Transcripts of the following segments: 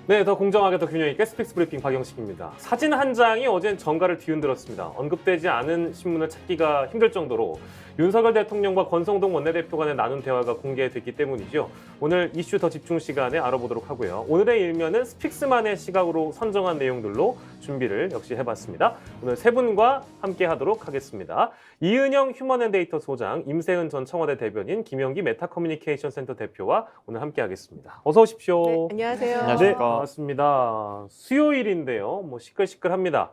네, 더 공정하게 더 균형 있게 스픽스 브리핑 박영식입니다. 사진 한 장이 어젠 정가를 뒤흔들었습니다. 언급되지 않은 신문을 찾기가 힘들 정도로 윤석열 대통령과 권성동 원내대표 간의 나눈 대화가 공개됐기 때문이죠. 오늘 이슈 더 집중 시간에 알아보도록 하고요. 오늘의 일면은 스픽스만의 시각으로 선정한 내용들로 준비를 역시 해봤습니다. 오늘 세 분과 함께 하도록 하겠습니다. 이은영 휴먼앤데이터 소장, 임세은 전 청와대 대변인, 김영기 메타커뮤니케이션 센터 대표와 오늘 함께 하겠습니다. 어서 오십시오. 네, 안녕하세요. 네, 반갑습니다. 수요일인데요. 뭐 시끌시끌합니다.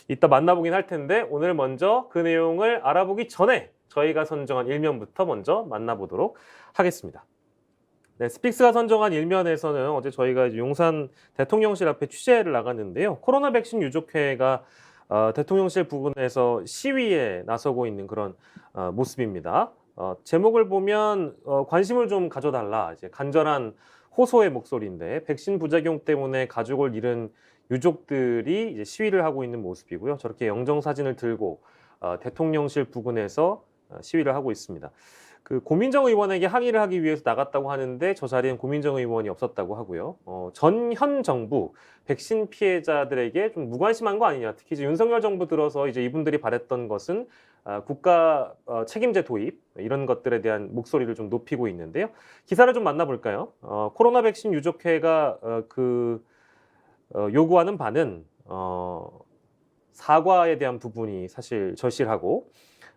이따 만나보긴 할 텐데 오늘 먼저 그 내용을 알아보기 전에 저희가 선정한 일면부터 먼저 만나보도록 하겠습니다. 네, 스픽스가 선정한 일면에서는 어제 저희가 이제 용산 대통령실 앞에 취재를 나갔는데요. 코로나 백신 유족회가 대통령실 부근에서 시위에 나서고 있는 그런 모습입니다. 제목을 보면 관심을 좀 가져달라, 이제 간절한 호소의 목소리인데 백신 부작용 때문에 가족을 잃은 유족들이 이제 시위를 하고 있는 모습이고요. 저렇게 영정 사진을 들고 대통령실 부근에서 시위를 하고 있습니다. 그 고민정 의원에게 항의를 하기 위해서 나갔다고 하는데 저 자리엔 고민정 의원이 없었다고 하고요. 현 정부 백신 피해자들에게 좀 무관심한 거 아니냐. 특히 이제 윤석열 정부 들어서 이제 이분들이 바랬던 것은 국가 책임제 도입 이런 것들에 대한 목소리를 좀 높이고 있는데요. 기사를 좀 만나볼까요? 코로나 백신 유족회가 요구하는 바는 사과에 대한 부분이 사실 절실하고,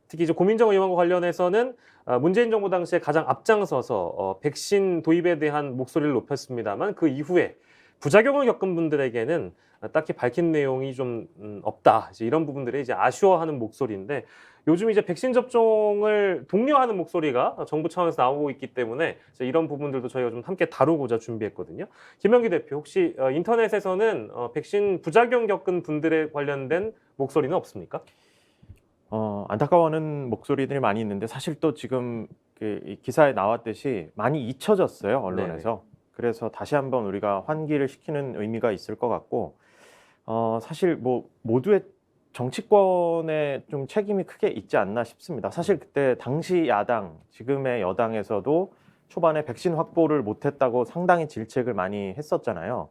특히 이제 고민정 의원과 관련해서는 문재인 정부 당시에 가장 앞장서서 백신 도입에 대한 목소리를 높였습니다만 그 이후에 부작용을 겪은 분들에게는 딱히 밝힌 내용이 좀 없다. 이제 이런 부분들이 이제 아쉬워하는 목소리인데, 요즘 이제 백신 접종을 독려하는 목소리가 정부 차원에서 나오고 있기 때문에 이런 부분들도 저희가 좀 함께 다루고자 준비했거든요. 김영기 대표, 혹시 인터넷에서는 백신 부작용 겪은 분들에 관련된 목소리는 없습니까? 안타까워하는 목소리들이 많이 있는데 사실 또 지금 이 기사에 나왔듯이 많이 잊혀졌어요, 언론에서. 네네. 그래서 다시 한번 우리가 환기를 시키는 의미가 있을 것 같고, 사실 뭐 모두의 정치권의 좀 책임이 크게 있지 않나 싶습니다. 사실 그때 당시 야당, 지금의 여당에서도 초반에 백신 확보를 못했다고 상당히 질책을 많이 했었잖아요.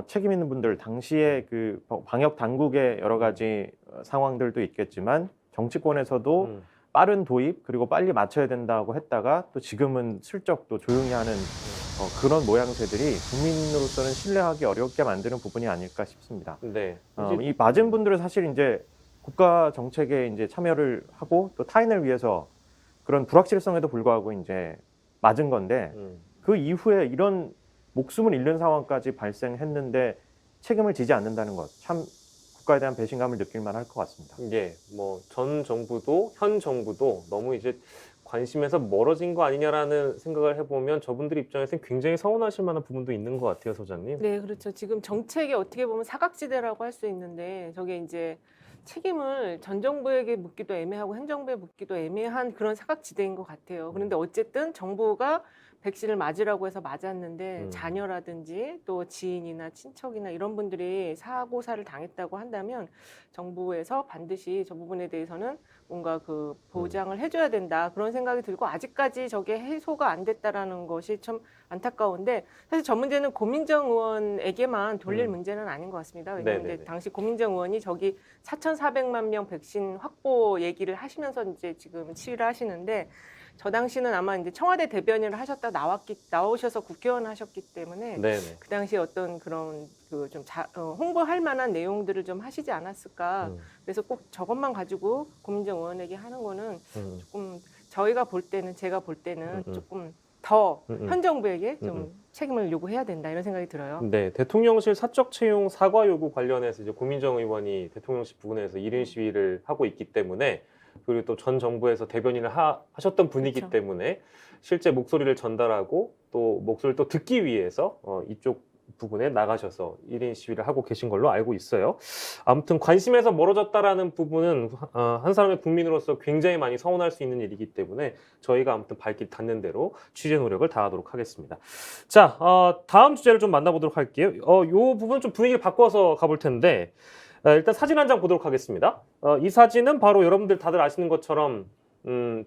책임 있는 분들, 당시에 그 방역 당국의 여러 가지 상황들도 있겠지만 정치권에서도 빠른 도입 그리고 빨리 맞춰야 된다고 했다가 또 지금은 슬쩍 또 조용히 하는 그런 모양새들이 국민으로서는 신뢰하기 어렵게 만드는 부분이 아닐까 싶습니다. 네. 이 맞은 분들은 사실 이제 국가 정책에 이제 참여를 하고 또 타인을 위해서 그런 불확실성에도 불구하고 이제 맞은 건데 그 이후에 이런 목숨을 잃는 상황까지 발생했는데 책임을 지지 않는다는 것, 참 국가에 대한 배신감을 느낄 만할 것 같습니다. 예, 뭐 전 정부도 현 정부도 너무 이제 관심에서 멀어진 거 아니냐라는 생각을 해보면 저분들 입장에서는 굉장히 서운하실 만한 부분도 있는 것 같아요, 소장님. 네, 그렇죠. 지금 정책이 어떻게 보면 사각지대라고 할 수 있는데 저게 이제 책임을 전 정부에게 묻기도 애매하고 현 정부에 묻기도 애매한 그런 사각지대인 것 같아요. 그런데 어쨌든 정부가 백신을 맞으라고 해서 맞았는데 자녀라든지 또 지인이나 친척이나 이런 분들이 사고사를 당했다고 한다면 정부에서 반드시 저 부분에 대해서는 뭔가 그 보장을 해줘야 된다, 그런 생각이 들고, 아직까지 저게 해소가 안 됐다라는 것이 참 안타까운데, 사실 저 문제는 고민정 의원에게만 돌릴 문제는 아닌 것 같습니다. 왜냐하면 이제 당시 고민정 의원이 저기 4,400만 명 백신 확보 얘기를 하시면서 이제 지금 치의를 하시는데, 저 당시는 아마 이제 청와대 대변인을 하셨다 나오셔서 국회의원 하셨기 때문에 네네. 그 당시 어떤 그런 그 좀 홍보할 만한 내용들을 좀 하시지 않았을까. 그래서 꼭 저것만 가지고 고민정 의원에게 하는 거는 조금 제가 볼 때는 조금 더 현 정부에게 좀 책임을 요구해야 된다, 이런 생각이 들어요. 네, 대통령실 사적 채용 사과 요구 관련해서 이제 고민정 의원이 대통령실 부근에서 1인 시위를 하고 있기 때문에, 그리고 또 전 정부에서 대변인을 하셨던 분이기 그렇죠. 때문에 실제 목소리를 전달하고 또 목소리를 또 듣기 위해서 이쪽 부분에 나가셔서 1인 시위를 하고 계신 걸로 알고 있어요. 아무튼 관심에서 멀어졌다라는 부분은 한 사람의 국민으로서 굉장히 많이 서운할 수 있는 일이기 때문에 저희가 아무튼 발길 닿는 대로 취재 노력을 다하도록 하겠습니다. 자, 다음 주제를 좀 만나보도록 할게요. 요 부분 좀 분위기를 바꿔서 가볼 텐데, 일단 사진 한 장 보도록 하겠습니다. 이 사진은 바로 여러분들 다들 아시는 것처럼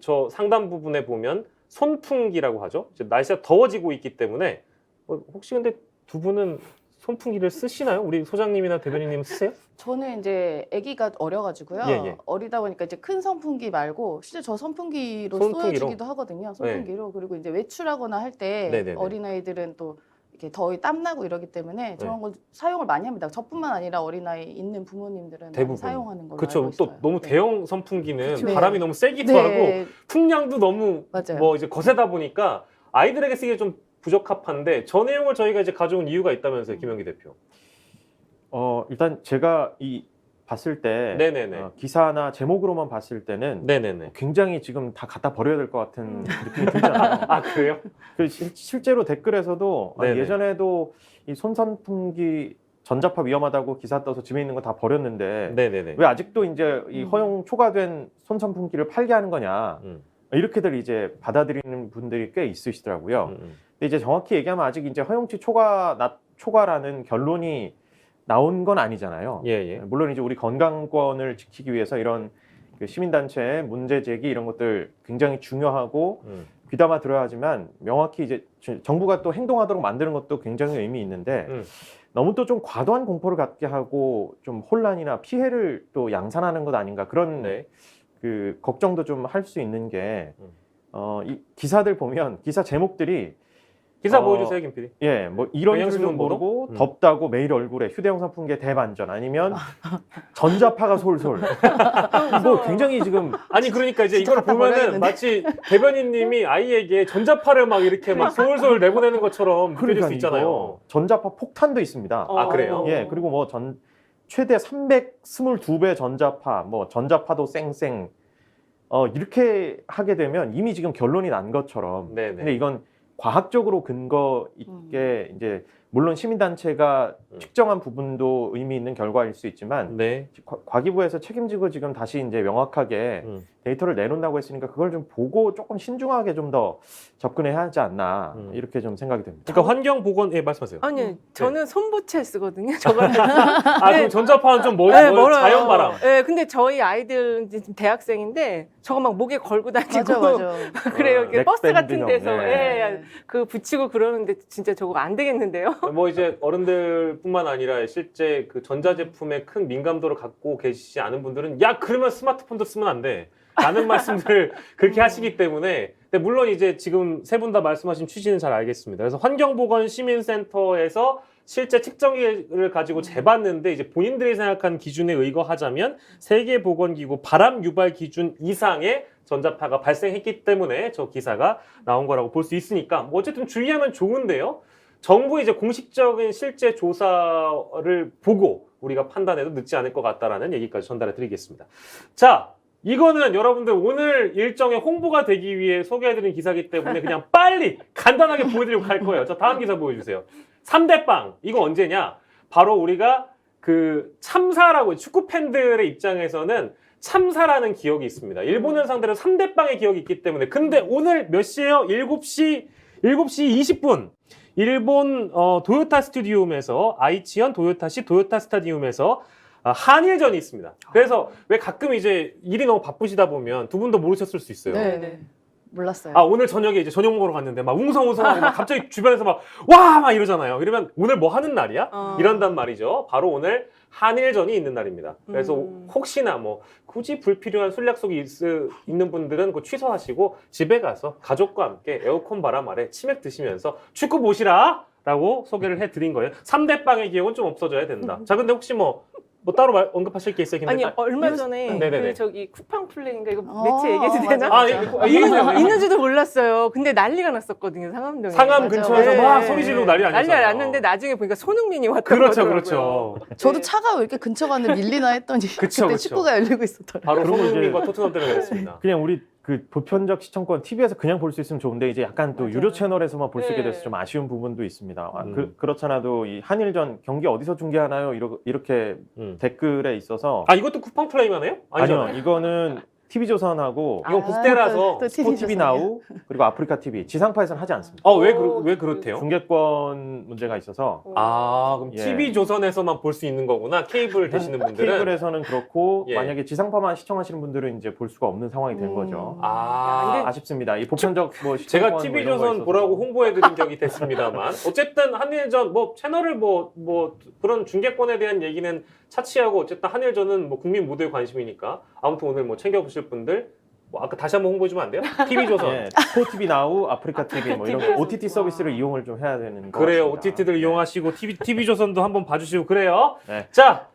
저 상단 부분에 보면 손풍기라고 하죠. 이제 날씨가 더워지고 있기 때문에 혹시 근데 두 분은 선풍기를 쓰시나요? 우리 소장님이나 대변인님 쓰세요? 저는 이제 아기가 어려가지고요. 예, 예. 어리다 보니까 이제 큰 선풍기 말고 실제 저 선풍기로 선풍기로? 쏘여주기도 하거든요. 선풍기로. 그리고 이제 외출하거나 할 때 네네네. 어린아이들은 또 이렇게 더위 땀나고 이러기 때문에 저런 걸 사용을 많이 합니다. 저뿐만 아니라 어린아이 있는 부모님들은 많이 대부분. 사용하는 걸로 그렇죠. 알고 또 있어요. 너무 네. 대형 선풍기는 그쵸. 바람이 너무 세기도 네. 하고 풍량도 너무 맞아요. 뭐 이제 거세다 보니까 아이들에게 쓰기에 좀 부적합한데 저 내용을 저희가 이제 가져온 이유가 있다면서요, 김영기 대표. 일단 제가 봤을 때 네네네. 기사나 제목으로만 봤을 때는 네네네. 굉장히 지금 다 갖다 버려야 될 것 같은 느낌이 들잖아요. 아 그래요? 실제로 댓글에서도 네네. 예전에도 이 손선풍기 전자파 위험하다고 기사 떠서 집에 있는 거 다 버렸는데 네네네. 왜 아직도 이제 이 허용 초과된 손선풍기를 팔게 하는 거냐 이렇게들 이제 받아들이는 분들이 꽤 있으시더라고요. 근데 이제 정확히 얘기하면 아직 이제 허용치 초과라는 결론이 나온 건 아니잖아요. 예. 물론 이제 우리 건강권을 지키기 위해서 이런 그 시민단체의 문제 제기 이런 것들 굉장히 중요하고 귀담아 들어야 하지만 명확히 이제 정부가 또 행동하도록 만드는 것도 굉장히 의미 있는데 너무 또 좀 과도한 공포를 갖게 하고 좀 혼란이나 피해를 또 양산하는 것 아닌가 그런 네. 그 걱정도 좀 할 수 있는 게 이 기사들 보면 기사 제목들이 기사 보여주세요, 김 PD. 예, 뭐 이런 줄도 경향신문 보도? 모르고 덥다고 매일 얼굴에 휴대용 선풍기에 대반전 아니면 전자파가 솔솔. 이거 굉장히 지금 아니 그러니까 이제 진짜 이걸 갖다 보면은 버려야겠는데. 마치 대변인님이 아이에게 전자파를 막 이렇게 막 솔솔 내보내는 것처럼 느껴질 수 있잖아요. 이거 전자파 폭탄도 있습니다. 아, 그래요? 예, 그리고 뭐 최대 322배 전자파, 뭐 전자파도 쌩쌩. 이렇게 하게 되면 이미 지금 결론이 난 것처럼. 네네. 근데 이건 과학적으로 근거 있게 이제 물론 시민단체가 측정한 부분도 의미 있는 결과일 수 있지만 네. 과기부에서 책임지고 지금 다시 이제 명확하게 데이터를 내놓는다고 했으니까 그걸 좀 보고 조금 신중하게 좀 더 접근해야 하지 않나 이렇게 좀 생각이 됩니다. 그러니까 환경보건 예 말씀하세요. 아니 저는 손부채 쓰거든요. 저걸 아 그럼 전자파는 좀 네, 멀어요. 멀어요. 자연 바람. 네, 근데 저희 아이들 이제 지금 대학생인데 저거 막 목에 걸고 다니고 맞아. 그래요. 이렇게 버스 넥밴드형, 같은 데서 네. 예, 그 붙이고 그러는데 진짜 저거 안 되겠는데요? 뭐 이제 어른들뿐만 아니라 실제 그 전자제품에 큰 민감도를 갖고 계시지 않은 분들은 야 그러면 스마트폰도 쓰면 안 돼. 라는 말씀들을 그렇게 하시기 때문에 근데 물론 이제 지금 세 분 다 말씀하신 취지는 잘 알겠습니다. 그래서 환경보건시민센터에서 실제 측정기를 가지고 재봤는데 이제 본인들이 생각한 기준에 의거하자면 세계보건기구 바람 유발 기준 이상의 전자파가 발생했기 때문에 저 기사가 나온 거라고 볼 수 있으니까 뭐 어쨌든 주의하면 좋은데요. 정부의 이제 공식적인 실제 조사를 보고 우리가 판단해도 늦지 않을 것 같다라는 얘기까지 전달해 드리겠습니다. 자, 이거는 여러분들 오늘 일정에 홍보가 되기 위해 소개해드린 기사이기 때문에 그냥 빨리 간단하게 보여드리고 갈 거예요. 자, 다음 기사 보여주세요. 3대 빵. 이거 언제냐? 바로 우리가 그 참사라고 축구 팬들의 입장에서는 참사라는 기억이 있습니다. 일본을 상대로 3대 빵의 기억이 있기 때문에 근데 오늘 몇 시에요? 7시 20분. 일본 도요타 스타디움에서 아이치현 도요타시 도요타 스타디움에서 한일전이 있습니다. 그래서 왜 가끔 이제 일이 너무 바쁘시다 보면 두 분도 모르셨을 수 있어요. 네. 몰랐어요. 아 오늘 저녁에 이제 저녁 먹으러 갔는데 막 웅성웅성하고 막 갑자기 주변에서 막 와 막 이러잖아요. 이러면 오늘 뭐 하는 날이야? 이런단 말이죠. 바로 오늘 한일전이 있는 날입니다. 그래서 혹시나 뭐 굳이 불필요한 술 약속이 있는 분들은 그거 취소하시고 집에 가서 가족과 함께 에어컨 바람 아래 치맥 드시면서 축구 보시라 라고 소개를 해드린 거예요. 3대 빵의 기억은 좀 없어져야 된다. 자 근데 혹시 뭐 따로 언급하실 게 있어요? 김 아니 대표? 얼마 전에 네네네. 그 저기 쿠팡 플레이인가 이거 매체 얘기해도 맞아, 되나? 맞아. 얘기해주세요. 있는지도 몰랐어요. 근데 난리가 났었거든요, 상암동에. 상암 맞아, 근처에서 맞아. 막 네. 소리 지르고 난리 아니었어요. 난리가 났는데 나중에 보니까 손흥민이 왔던 그렇죠, 거더라고요. 그렇죠. 저도 네. 차가 왜 이렇게 근처 가는데 밀리나 했더니 그쵸, 그때 그쵸. 축구가 열리고 있었더라고요. 바로 그리고 손흥민과 토트넘 때문에 그랬습니다. 그냥 우리 그 보편적 시청권 TV에서 그냥 볼 수 있으면 좋은데 이제 약간 또 맞아요. 유료 채널에서만 볼 수 있게 네. 돼서 좀 아쉬운 부분도 있습니다. 음. 그렇잖아도 이 한일전 경기 어디서 중계하나요? 이렇게 댓글에 있어서 아 이것도 쿠팡 플레이만 해요? 아니요 아니잖아요. 이거는 TV조선하고 이건 국대라서 또 스포 TV 나우 그리고 아프리카 TV 지상파에서는 하지 않습니다. 왜 그렇대요? 중계권 문제가 있어서 그럼 예. TV조선에서만 볼 수 있는 거구나. 케이블 되시는 분들은. 케이블에서는 그렇고 예. 만약에 지상파만 시청하시는 분들은 이제 볼 수가 없는 상황이 된 거죠. 근데 아쉽습니다. 이 보편적 뭐 제가 시청권 뭐 이런 거에 TV조선 있어서. 보라고 홍보해드린 적이 됐습니다만 어쨌든 한일전 뭐 채널을 뭐 그런 중계권에 대한 얘기는 차치하고 어쨌든 한일전은 뭐 국민 모두의 관심이니까 아무튼 오늘 뭐 챙겨보실 분들 뭐 아까 다시 한번 홍보해주면 안 돼요? TV조선. 예, 스포 TV 나우, 아프리카 TV 뭐 이런 TV에서 OTT 서비스를 이용을 좀 해야 되는 거 그래요. 같습니다. OTT들 이용하시고 TV조선도 한번 봐주시고 그래요. 네. 자,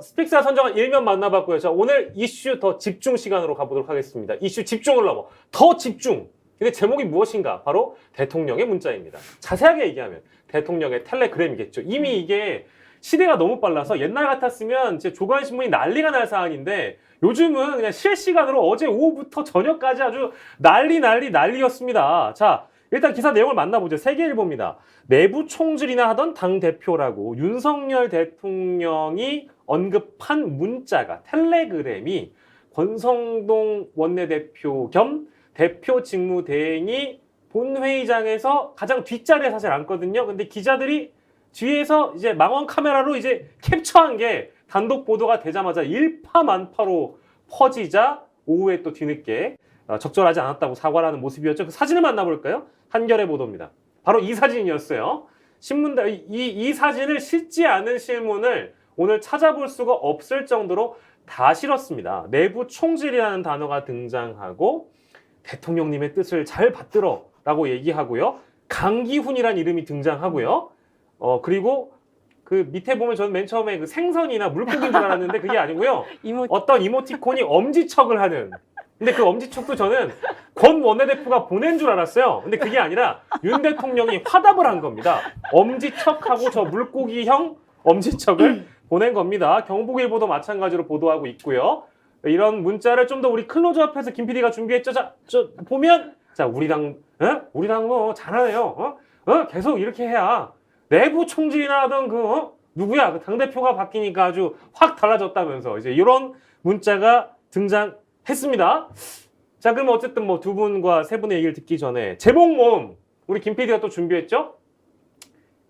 스픽스가 선정한 일면 만나봤고요. 자, 오늘 이슈 더 집중 시간으로 가보도록 하겠습니다. 이슈 집중을 넘어 더 집중. 근데 제목이 무엇인가? 바로 대통령의 문자입니다. 자세하게 얘기하면 대통령의 텔레그램이겠죠. 이미 이게 시대가 너무 빨라서 옛날 같았으면 이제 조간신문이 난리가 날 사안인데 요즘은 그냥 실시간으로 어제 오후부터 저녁까지 아주 난리였습니다. 자, 일단 기사 내용을 만나보죠. 세계일보입니다. 내부 총질이나 하던 당대표라고 윤석열 대통령이 언급한 문자가 텔레그램이 권성동 원내대표 겸 대표 직무대행이 본회의장에서 가장 뒷자리에 사실 앉거든요. 근데 기자들이 뒤에서 이제 망원 카메라로 이제 캡처한 게 단독 보도가 되자마자 일파만파로 퍼지자 오후에 또 뒤늦게 적절하지 않았다고 사과를 하는 모습이었죠. 그 사진을 만나볼까요? 한겨레 보도입니다. 바로 이 사진이었어요. 신문들 이 사진을 실지 않은 실문을 오늘 찾아볼 수가 없을 정도로 다 실었습니다. 내부 총질이라는 단어가 등장하고 대통령님의 뜻을 잘 받들어라고 얘기하고요. 강기훈이라는 이름이 등장하고요. 그리고 그 밑에 보면 저는 맨 처음에 그 생선이나 물고기인 줄 알았는데 그게 아니고요. 어떤 이모티콘이 엄지척을 하는. 근데 그 엄지척도 저는 권 원내대표가 보낸 줄 알았어요. 근데 그게 아니라 윤 대통령이 화답을 한 겁니다. 엄지척하고 저 물고기형 엄지척을 보낸 겁니다. 경북일보도 마찬가지로 보도하고 있고요. 이런 문자를 좀 더 우리 클로즈업해서 김 PD가 준비했죠. 자, 보면 우리 당 뭐 잘하네요. 계속 이렇게 해야 내부 총질이나 하던 누구야? 그 당대표가 바뀌니까 아주 확 달라졌다면서 이제 이런 문자가 등장했습니다. 자, 그럼 어쨌든 뭐 두 분과 세 분의 얘기를 듣기 전에 제목 모음 우리 김 PD가 또 준비했죠?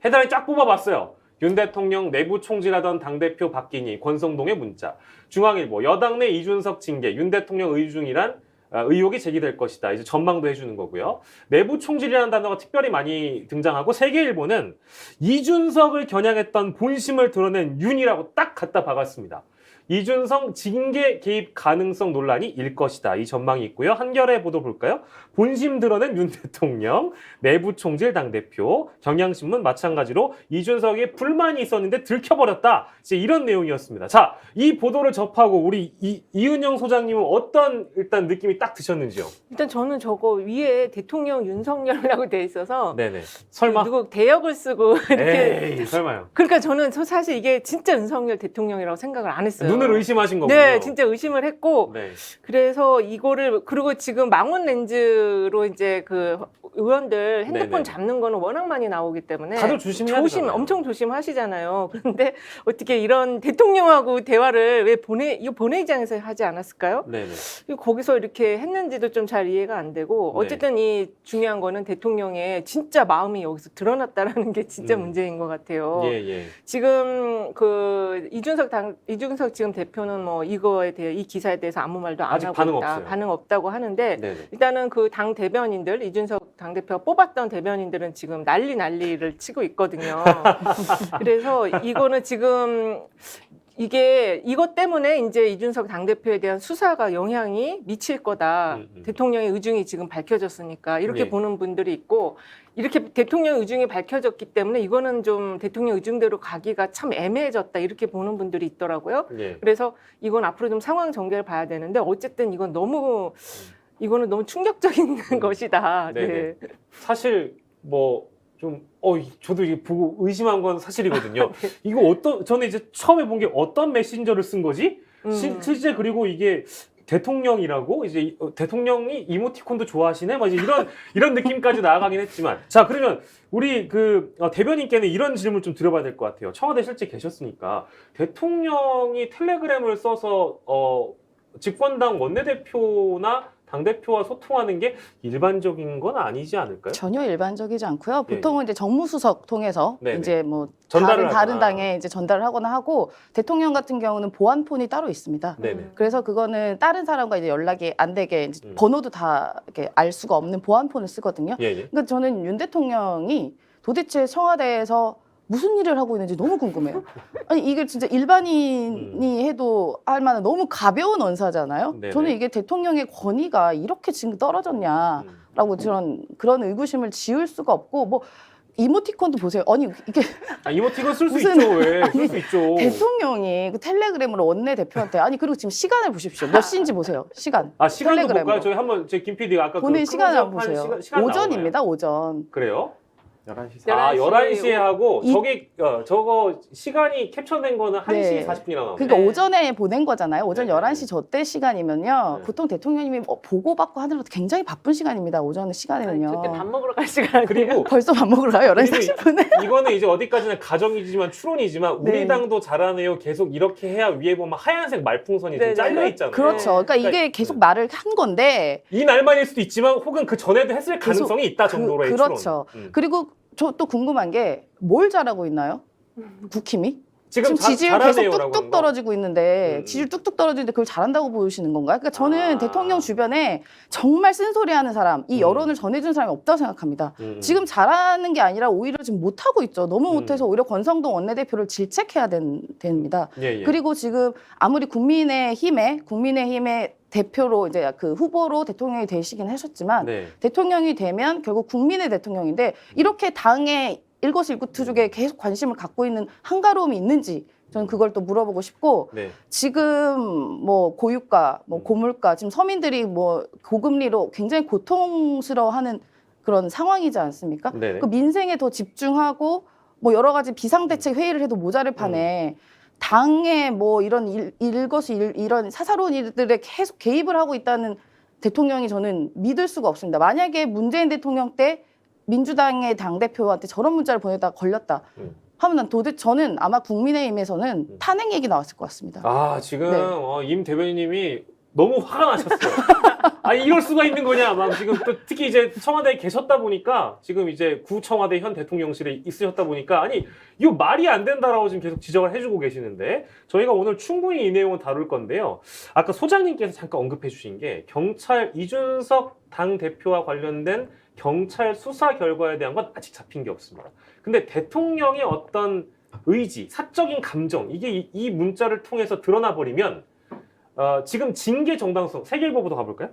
헤드라인 쫙 뽑아봤어요. 윤 대통령 내부 총질하던 당대표 바뀌니 권성동의 문자. 중앙일보 여당 내 이준석 징계 윤 대통령 의중이란 의혹이 제기될 것이다. 이제 전망도 해주는 거고요. 내부 총질이라는 단어가 특별히 많이 등장하고 세계일보는 이준석을 겨냥했던 본심을 드러낸 윤이라고 딱 갖다 박았습니다. 이준석 징계 개입 가능성 논란이 일 것이다. 이 전망이 있고요. 한겨레 보도 볼까요? 본심 드러낸 윤 대통령, 내부 총질 당대표, 경향신문 마찬가지로 이준석에 불만이 있었는데 들켜버렸다. 이제 이런 내용이었습니다. 자, 이 보도를 접하고 우리 이은영 소장님은 어떤 일단 느낌이 딱 드셨는지요? 일단 저는 저거 위에 대통령 윤석열이라고 돼 있어서 네네. 설마? 누구 대역을 쓰고 이렇게 에이, 설마요. 그러니까 저는 사실 이게 진짜 윤석열 대통령이라고 생각을 안 했어요. 눈을 의심하신 거군요. 네, 진짜 의심을 했고 네. 그래서 이거를 그리고 지금 망원 렌즈로 이제 그 의원들 핸드폰 네네. 잡는 거는 워낙 많이 나오기 때문에 다들 조심해야 되잖아요. 엄청 조심하시잖아요. 그런데 어떻게 이런 대통령하고 대화를 왜 이거 본회의장에서 하지 않았을까요? 네네. 거기서 이렇게 했는지도 좀 잘 이해가 안 되고 네. 어쨌든 이 중요한 거는 대통령의 진짜 마음이 여기서 드러났다라는 게 진짜 문제인 것 같아요. 예. 지금 그 이준석 지금 대표는 뭐 이거에 대해 이 기사에 대해서 아무 말도 안 아직 하고 반응 있다. 없어요. 반응 없다고 하는데 네네. 일단은 그 당 대변인들 이준석 당 대표가 뽑았던 대변인들은 지금 난리를 치고 있거든요. 그래서 이거는 지금 이것 때문에 이제 이준석 당대표에 대한 수사가 영향이 미칠 거다. 대통령의 의중이 지금 밝혀졌으니까 이렇게 예. 보는 분들이 있고 이렇게 대통령 의중이 밝혀졌기 때문에 이거는 좀 대통령 의중대로 가기가 참 애매해졌다. 이렇게 보는 분들이 있더라고요. 예. 그래서 이건 앞으로 좀 상황 전개를 봐야 되는데 어쨌든 이거는 너무 충격적인 것이다. 네네. 네. 사실 뭐 좀 저도 이게 보고 의심한 건 사실이거든요. 이거 저는 이제 처음에 본 게 어떤 메신저를 쓴 거지? 실제 그리고 이게 대통령이라고 이제 대통령이 이모티콘도 좋아하시네? 막 이제 이런 느낌까지 나아가긴 했지만 자, 그러면 우리 그 대변인께는 이런 질문 좀 드려봐야 될 것 같아요. 청와대 실제 계셨으니까 대통령이 텔레그램을 써서 집권당 원내대표나 당대표와 소통하는 게 일반적인 건 아니지 않을까요? 전혀 일반적이지 않고요. 보통은 이제 정무수석 통해서 네네. 이제 뭐 전달을 다른 하거나. 당에 이제 전달을 하거나 하고 대통령 같은 경우는 보안폰이 따로 있습니다. 네네. 그래서 그거는 다른 사람과 이제 연락이 안 되게 이제 음. 번호도 다 이렇게 알 수가 없는 보안폰을 쓰거든요. 예, 예. 그러니까 저는 윤 대통령이 도대체 청와대에서 무슨 일을 하고 있는지 너무 궁금해요. 아니 이게 진짜 일반인이 해도 할 만한 너무 가벼운 언사잖아요. 네네. 저는 이게 대통령의 권위가 이렇게 지금 떨어졌냐라고 그런 의구심을 지울 수가 없고 뭐 이모티콘도 보세요. 아니 이게 이모티콘 쓸 수 무슨- 있죠. 왜? 쓸 수 있죠. 대통령이 그 텔레그램으로 원내 대표한테 아니 그리고 지금 시간을 보십시오. 몇 시인지 보세요. 시간. 시간도 텔레그램으로. 볼까요? 저희 한번 제 김 PD가 아까 보낸 그 시간을 한번 클로즈업 한 보세요. 시간 오전입니다. 오전. 그래요? 11시 11시 11시에 하고 이- 저기 저거 시간이 캡처된 거는 1시 네. 40분이나 나오네. 그러니까 네. 오전에 보낸 거잖아요. 오전 네. 11시 저때 시간이면요. 네. 보통 대통령님이 보고받고 하느라도 굉장히 바쁜 시간입니다. 오전 시간에는요. 그때 밥 먹으러 갈 시간 그리고 벌써 밥 먹으러 가요? 11시 그리고 40분에? 이거는 이제 어디까지나 가정이지만 추론이지만 우리 네. 당도 잘하네요. 계속 이렇게 해야 위에 보면 하얀색 말풍선이 좀 네, 잘려 네. 있잖아요. 그렇죠. 그러니까 그러니까 이게 계속 말을 한 건데 이 날만일 수도 있지만 혹은 그 전에도 했을 계속 가능성이 있다 정도로의 그렇죠. 추론. 그리고 저 또 궁금한 게 뭘 잘하고 있나요? 국힘이? 지금 지지율 계속 잘하네요라고 뚝뚝 하는 거. 떨어지고 있는데 지지율 뚝뚝 떨어지는데 그걸 잘한다고 보시는 건가요? 그러니까 저는 대통령 주변에 정말 쓴소리하는 사람, 이 여론을 전해준 사람이 없다고 생각합니다. 지금 잘하는 게 아니라 오히려 지금 못하고 있죠. 너무 못해서 오히려 권성동 원내대표를 질책해야 됩니다. 예, 예. 그리고 지금 아무리 국민의힘의 대표로 이제 그 후보로 대통령이 되시긴 하셨지만 네. 대통령이 되면 결국 국민의 대통령인데 이렇게 당의 일거수일투족에 계속 관심을 갖고 있는 한가로움이 있는지 저는 그걸 또 물어보고 싶고 네. 지금 뭐 고유가, 뭐 고물가 지금 서민들이 뭐 고금리로 굉장히 고통스러워하는 그런 상황이지 않습니까? 네네. 그 민생에 더 집중하고 뭐 여러 가지 비상대책 회의를 해도 모자를 판에 당의 뭐 이런 이런 사사로운 일들에 계속 개입을 하고 있다는 대통령이 저는 믿을 수가 없습니다. 만약에 문재인 대통령 때 민주당의 당대표한테 저런 문자를 보내다가 걸렸다 하면 난 도대체 저는 아마 국민의힘에서는 탄핵 얘기 나왔을 것 같습니다. 지금 네. 임 대변인님이 너무 화가 나셨어요. 이럴 수가 있는 거냐. 막 지금 또 특히 이제 청와대에 계셨다 보니까 지금 이제 구청와대 현 대통령실에 있으셨다 보니까 이거 말이 안 된다라고 지금 계속 지적을 해주고 계시는데 저희가 오늘 충분히 이 내용은 다룰 건데요. 아까 소장님께서 잠깐 언급해 주신 게 경찰 이준석 당대표와 관련된 경찰 수사 결과에 대한 건 아직 잡힌 게 없습니다. 근데 대통령의 어떤 의지, 사적인 감정 이게 이 문자를 통해서 드러나 버리면 지금 징계 정당성 세계일보부터 가볼까요?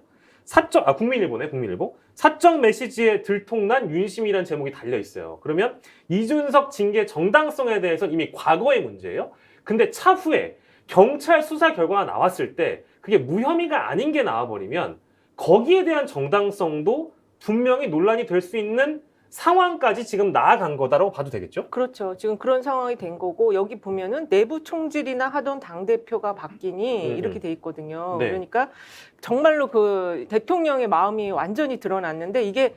국민일보네, 국민일보. 사적 메시지에 들통난 윤심이라는 제목이 달려 있어요. 그러면 이준석 징계 정당성에 대해서는 이미 과거의 문제예요. 근데 차후에 경찰 수사 결과가 나왔을 때 그게 무혐의가 아닌 게 나와버리면 거기에 대한 정당성도 분명히 논란이 될 수 있는 상황까지 지금 나아간 거다라고 봐도 되겠죠? 그렇죠. 지금 그런 상황이 된 거고 여기 보면은 내부 총질이나 하던 당대표가 바뀌니 이렇게 돼 있거든요. 네. 그러니까 정말로 그 대통령의 마음이 완전히 드러났는데 이게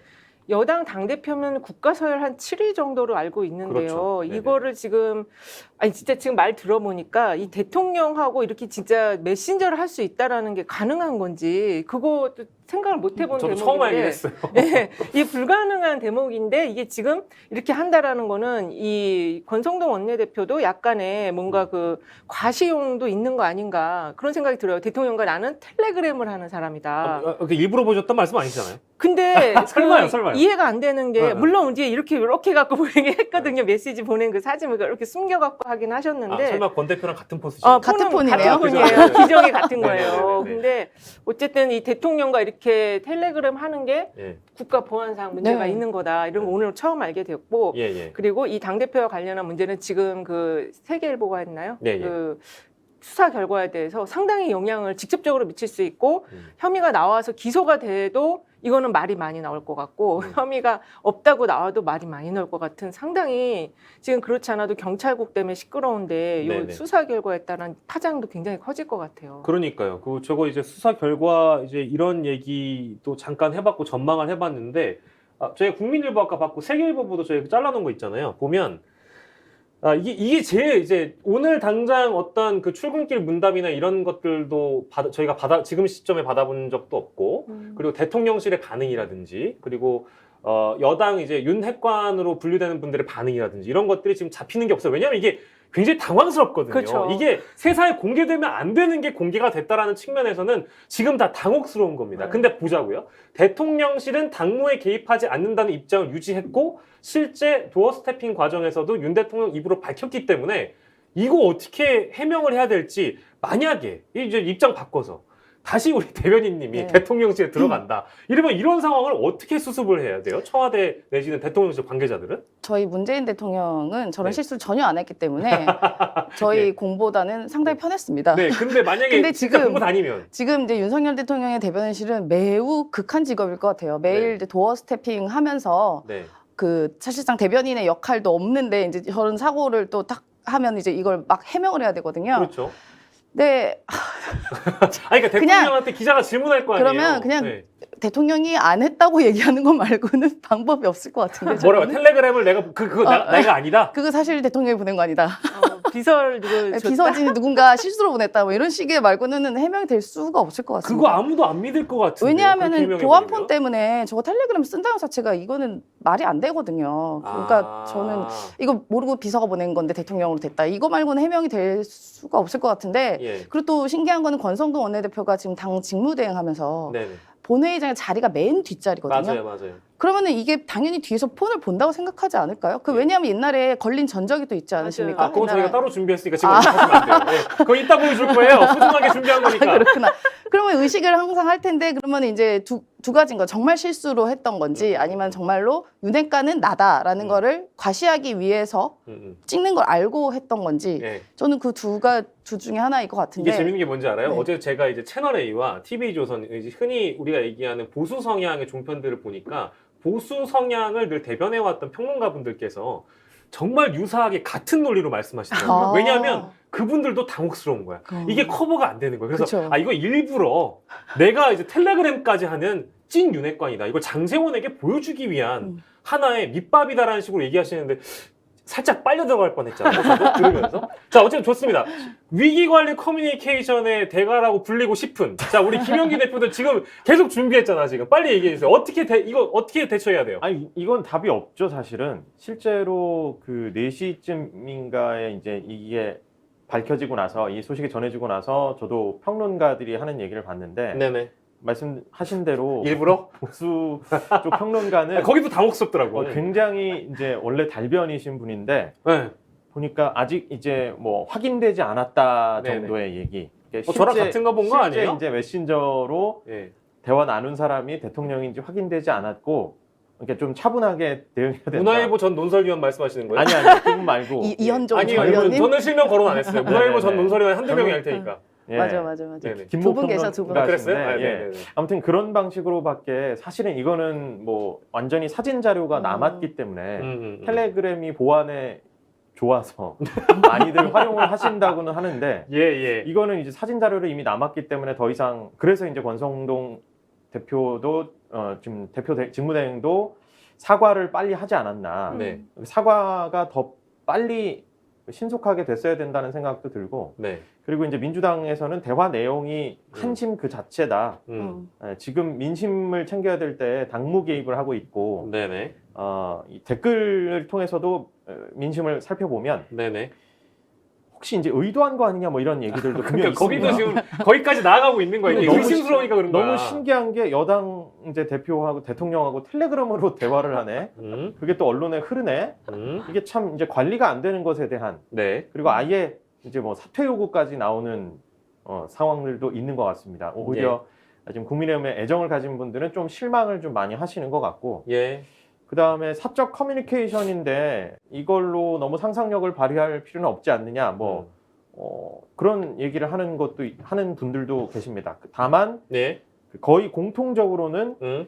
여당 당대표면 국가서열 한 7위 정도로 알고 있는데요. 그렇죠. 네네. 이거를 지금 진짜 지금 말 들어보니까 이 대통령하고 이렇게 진짜 메신저를 할 수 있다라는 게 가능한 건지 그것도 생각을 못 해본 저도 대목인데 처음 알긴 했어요. 네, 이게 불가능한 대목인데 이게 지금 이렇게 한다라는 거는 이 권성동 원내대표도 약간의 뭔가 그 과시용도 있는 거 아닌가 그런 생각이 들어요. 대통령과 나는 텔레그램을 하는 사람이다. 일부러 보셨던 말씀 아니시잖아요. 근데 설마요, 그 설마요. 이해가 안 되는 게 네, 네. 물론 이제 이렇게 갖고 보내게 했거든요. 메시지 보낸 그 사진을 이렇게 숨겨갖고 하긴 하셨는데 설마 권 대표랑 같은 포스죠? 같은 폰은 폰이네요? 같은 폰이에요. 기종이 같은 네, 거예요. 네, 네, 네. 근데 어쨌든 이 대통령과 이렇게 텔레그램 하는 게 예, 국가 보안상 문제가 네. 있는 거다. 이런 거 오늘 처음 알게 됐고 예, 예. 그리고 이 당대표와 관련한 문제는 지금 그 세계일보가 했나요? 네, 예. 그 수사 결과에 대해서 상당히 영향을 직접적으로 미칠 수 있고 혐의가 나와서 기소가 돼도 이거는 말이 많이 나올 것 같고 혐의가 없다고 나와도 말이 많이 나올 것 같은 상당히 지금 그렇지 않아도 경찰국 때문에 시끄러운데 이 네네. 수사 결과에 따른 파장도 굉장히 커질 것 같아요. 그러니까요. 저거 이제 수사 결과 이제 이런 얘기도 잠깐 해봤고 전망을 해봤는데 저희 국민일보 아까 봤고 세계일보보도 저희 잘라놓은 거 있잖아요. 보면 이게 제일 이제 오늘 당장 어떤 그 출근길 문답이나 이런 것들도 저희가 지금 시점에 받아본 적도 없고, 그리고 대통령실의 반응이라든지, 그리고 여당 이제 윤핵관으로 분류되는 분들의 반응이라든지 이런 것들이 지금 잡히는 게 없어요. 왜냐하면 이게 굉장히 당황스럽거든요. 그렇죠. 이게 세상에 공개되면 안 되는 게 공개가 됐다라는 측면에서는 지금 다 당혹스러운 겁니다. 네. 근데 보자고요. 대통령실은 당무에 개입하지 않는다는 입장을 유지했고 실제 도어 스태핑 과정에서도 윤 대통령 입으로 밝혔기 때문에 이거 어떻게 해명을 해야 될지 만약에 이제 입장 바꿔서 다시 우리 대변인님이 네. 대통령실에 들어간다. 이러면 이런 상황을 어떻게 수습을 해야 돼요? 청와대 내지는 대통령실 관계자들은? 저희 문재인 대통령은 저런 네. 실수를 전혀 안 했기 때문에 저희 네. 공보다는 상당히 편했습니다. 네, 근데 만약에 근데 진짜 지금- 공부 다니면 지금 이제 윤석열 대통령의 대변인실은 매우 극한 직업일 것 같아요. 매일 네. 이제 도어 스태핑 하면서 네. 그 사실상 대변인의 역할도 없는데 이제 저런 사고를 또 딱 하면 이제 이걸 막 해명을 해야 되거든요. 그렇죠. 네, 아니, 그러니까 그냥- 대통령한테 기자가 질문할 거 아니에요. 그러면 그냥 네. 대통령이 안 했다고 얘기하는 것 말고는 방법이 없을 것 같은데. 뭐라고? 저는. 텔레그램을 내가 내가 아니다. 그거 사실 대통령이 보낸 거 아니다. 비서를 누구 줬다? 비서진이 누군가 실수로 보냈다. 뭐 이런 식의 말고는 해명이 될 수가 없을 것 같습니다. 그거 아무도 안 믿을 것 같은데. 왜냐하면은 보안폰 때문에 저거 텔레그램 쓴다는 자체가 이거는 말이 안 되거든요. 그러니까 저는 이거 모르고 비서가 보낸 건데 대통령으로 됐다. 이거 말고는 해명이 될 수가 없을 것 같은데. 예. 그리고 또 신기한 거는 권성동 원내대표가 지금 당 직무대행하면서 네네. 본회의장의 자리가 맨 뒷자리거든요. 맞아요. 그러면은 이게 당연히 뒤에서 폰을 본다고 생각하지 않을까요? 그 예. 왜냐하면 옛날에 걸린 전적이 또 있지 않으십니까? 아, 그건 옛날에. 저희가 따로 준비했으니까 지금 하시면 안 돼요. 네. 그거 이따 보여줄 거예요. 소중하게 준비한 거니까. 그렇구나. 그러면 의식을 항상 할 텐데 그러면 이제 두 가지인 거 정말 실수로 했던 건지 아니면 정말로 윤핵관은 나다라는 거를 과시하기 위해서 찍는 걸 알고 했던 건지 예. 저는 그 둘 중에 하나일 것 같은데 이게 재밌는 게 뭔지 알아요? 네. 어제 제가 이제 채널A와 TV조선, 이제 흔히 우리가 얘기하는 보수 성향의 종편들을 보니까 보수 성향을 늘 대변해왔던 평론가분들께서 정말 유사하게 같은 논리로 말씀하시더라고요. 아. 왜냐하면 그분들도 당혹스러운 거야. 이게 커버가 안 되는 거예요. 그래서 그쵸. 이거 일부러 내가 이제 텔레그램까지 하는 찐 윤핵관이다. 이걸 장세원에게 보여주기 위한 하나의 밑밥이다라는 식으로 얘기하시는데 살짝 빨려 들어갈 뻔했잖아요. 저도 들으면서. 자, 어쨌든 좋습니다. 위기관리 커뮤니케이션의 대가라고 불리고 싶은 자, 우리 김영기 대표도 지금 계속 준비했잖아. 지금 빨리 얘기해 주세요. 이거 어떻게 대처해야 돼요? 아니 이건 답이 없죠 사실은. 실제로 그 4시쯤인가에 이제 이게 밝혀지고 나서 이 소식이 전해지고 나서 저도 평론가들이 하는 얘기를 봤는데 네네. 말씀하신 대로 일부러? 보수 쪽 평론가는 거기도 당혹스럽더라고. 굉장히 이제 원래 달변이신 분인데 네. 보니까 아직 이제 뭐 확인되지 않았다 네네. 정도의 얘기. 저랑 같은 거 본 거 실제 아니에요? 이제 메신저로 예. 대화 나눈 사람이 대통령인지 확인되지 않았고, 그러니까 좀 차분하게 대응해야 된다. 문화일보 전 논설위원 말씀하시는 거예요? 아니 그분 말고 이현종 아니요, 전 의원님 저는 실명 거론 안 했어요. 문화일보 전 네네네. 논설위원 한두 명이 할 테니까. 예. 맞아. 네네. 두 분 계셔, 두 분. 아, 그랬어요? 아, 예. 네네네. 아무튼 그런 방식으로밖에 사실은 이거는 뭐 완전히 사진 자료가 남았기 때문에 텔레그램이 보안에 좋아서 많이들 활용을 하신다고는 하는데 예. 이거는 이제 사진 자료로 이미 남았기 때문에 더 이상, 그래서 이제 권성동 대표도 지금 직무대행도 사과를 빨리 하지 않았나. 네. 사과가 더 빨리 신속하게 됐어야 된다는 생각도 들고, 네. 그리고 이제 민주당에서는 대화 내용이 한심 그 자체다. 지금 민심을 챙겨야 될 때 당무 개입을 하고 있고, 네네. 이 댓글을 통해서도 민심을 살펴보면 네네. 혹시 이제 의도한 거 아니냐 뭐 이런 얘기들도 분명히 그러니까 거기도 있습니다. 지금 거기까지 나아가고 있는 거예요. 이게 너무 의심스러우니까 그런 거야. 너무 신기한 게 여당 이제 대표하고 대통령하고 텔레그램으로 대화를 하네. 그게 또 언론에 흐르네. 이게 참 이제 관리가 안 되는 것에 대한, 네. 그리고 아예 이제 뭐 사퇴 요구까지 나오는 상황들도 있는 것 같습니다. 오히려 지금 국민의힘에 애정을 가진 분들은 좀 실망을 좀 많이 하시는 것 같고, 예. 그 다음에 사적 커뮤니케이션인데 이걸로 너무 상상력을 발휘할 필요는 없지 않느냐, 뭐 그런 얘기를 하는 분들도 계십니다. 다만 네. 거의 공통적으로는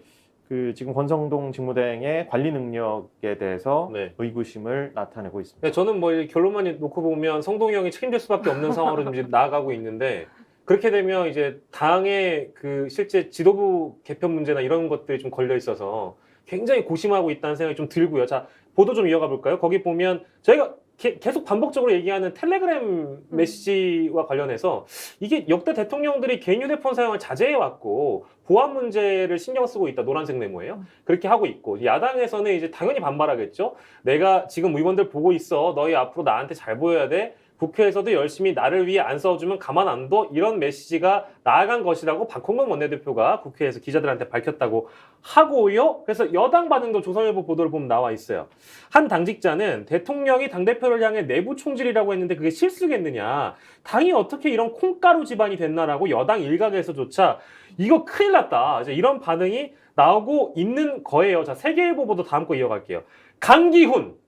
그 지금 권성동 직무대행의 관리 능력에 대해서 네. 의구심을 나타내고 있습니다. 네, 저는 뭐 결론만 놓고 보면 성동이 형이 책임질 수밖에 없는 상황으로 좀 이제 나아가고 있는데, 그렇게 되면 이제 당의 그 실제 지도부 개편 문제나 이런 것들이 좀 걸려 있어서 굉장히 고심하고 있다는 생각이 좀 들고요. 자, 보도 좀 이어가 볼까요? 거기 보면 저희가 계속 반복적으로 얘기하는 텔레그램 메시지와 관련해서 이게 역대 대통령들이 개인 휴대폰 사용을 자제해 왔고 보안 문제를 신경 쓰고 있다. 노란색 메모예요. 그렇게 하고 있고 야당에서는 이제 당연히 반발하겠죠. 내가 지금 의원들 보고 있어. 너희 앞으로 나한테 잘 보여야 돼. 국회에서도 열심히 나를 위해 안 써주면 가만 안 둬. 이런 메시지가 나아간 것이라고 박홍근 원내대표가 국회에서 기자들한테 밝혔다고 하고요. 그래서 여당 반응도 조선일보 보도를 보면 나와 있어요. 한 당직자는 대통령이 당대표를 향해 내부 총질이라고 했는데 그게 실수겠느냐. 당이 어떻게 이런 콩가루 집안이 됐나라고 여당 일각에서조차 이거 큰일 났다. 이제 이런 반응이 나오고 있는 거예요. 자, 세계일보 보도 다음 거 이어갈게요. 강기훈.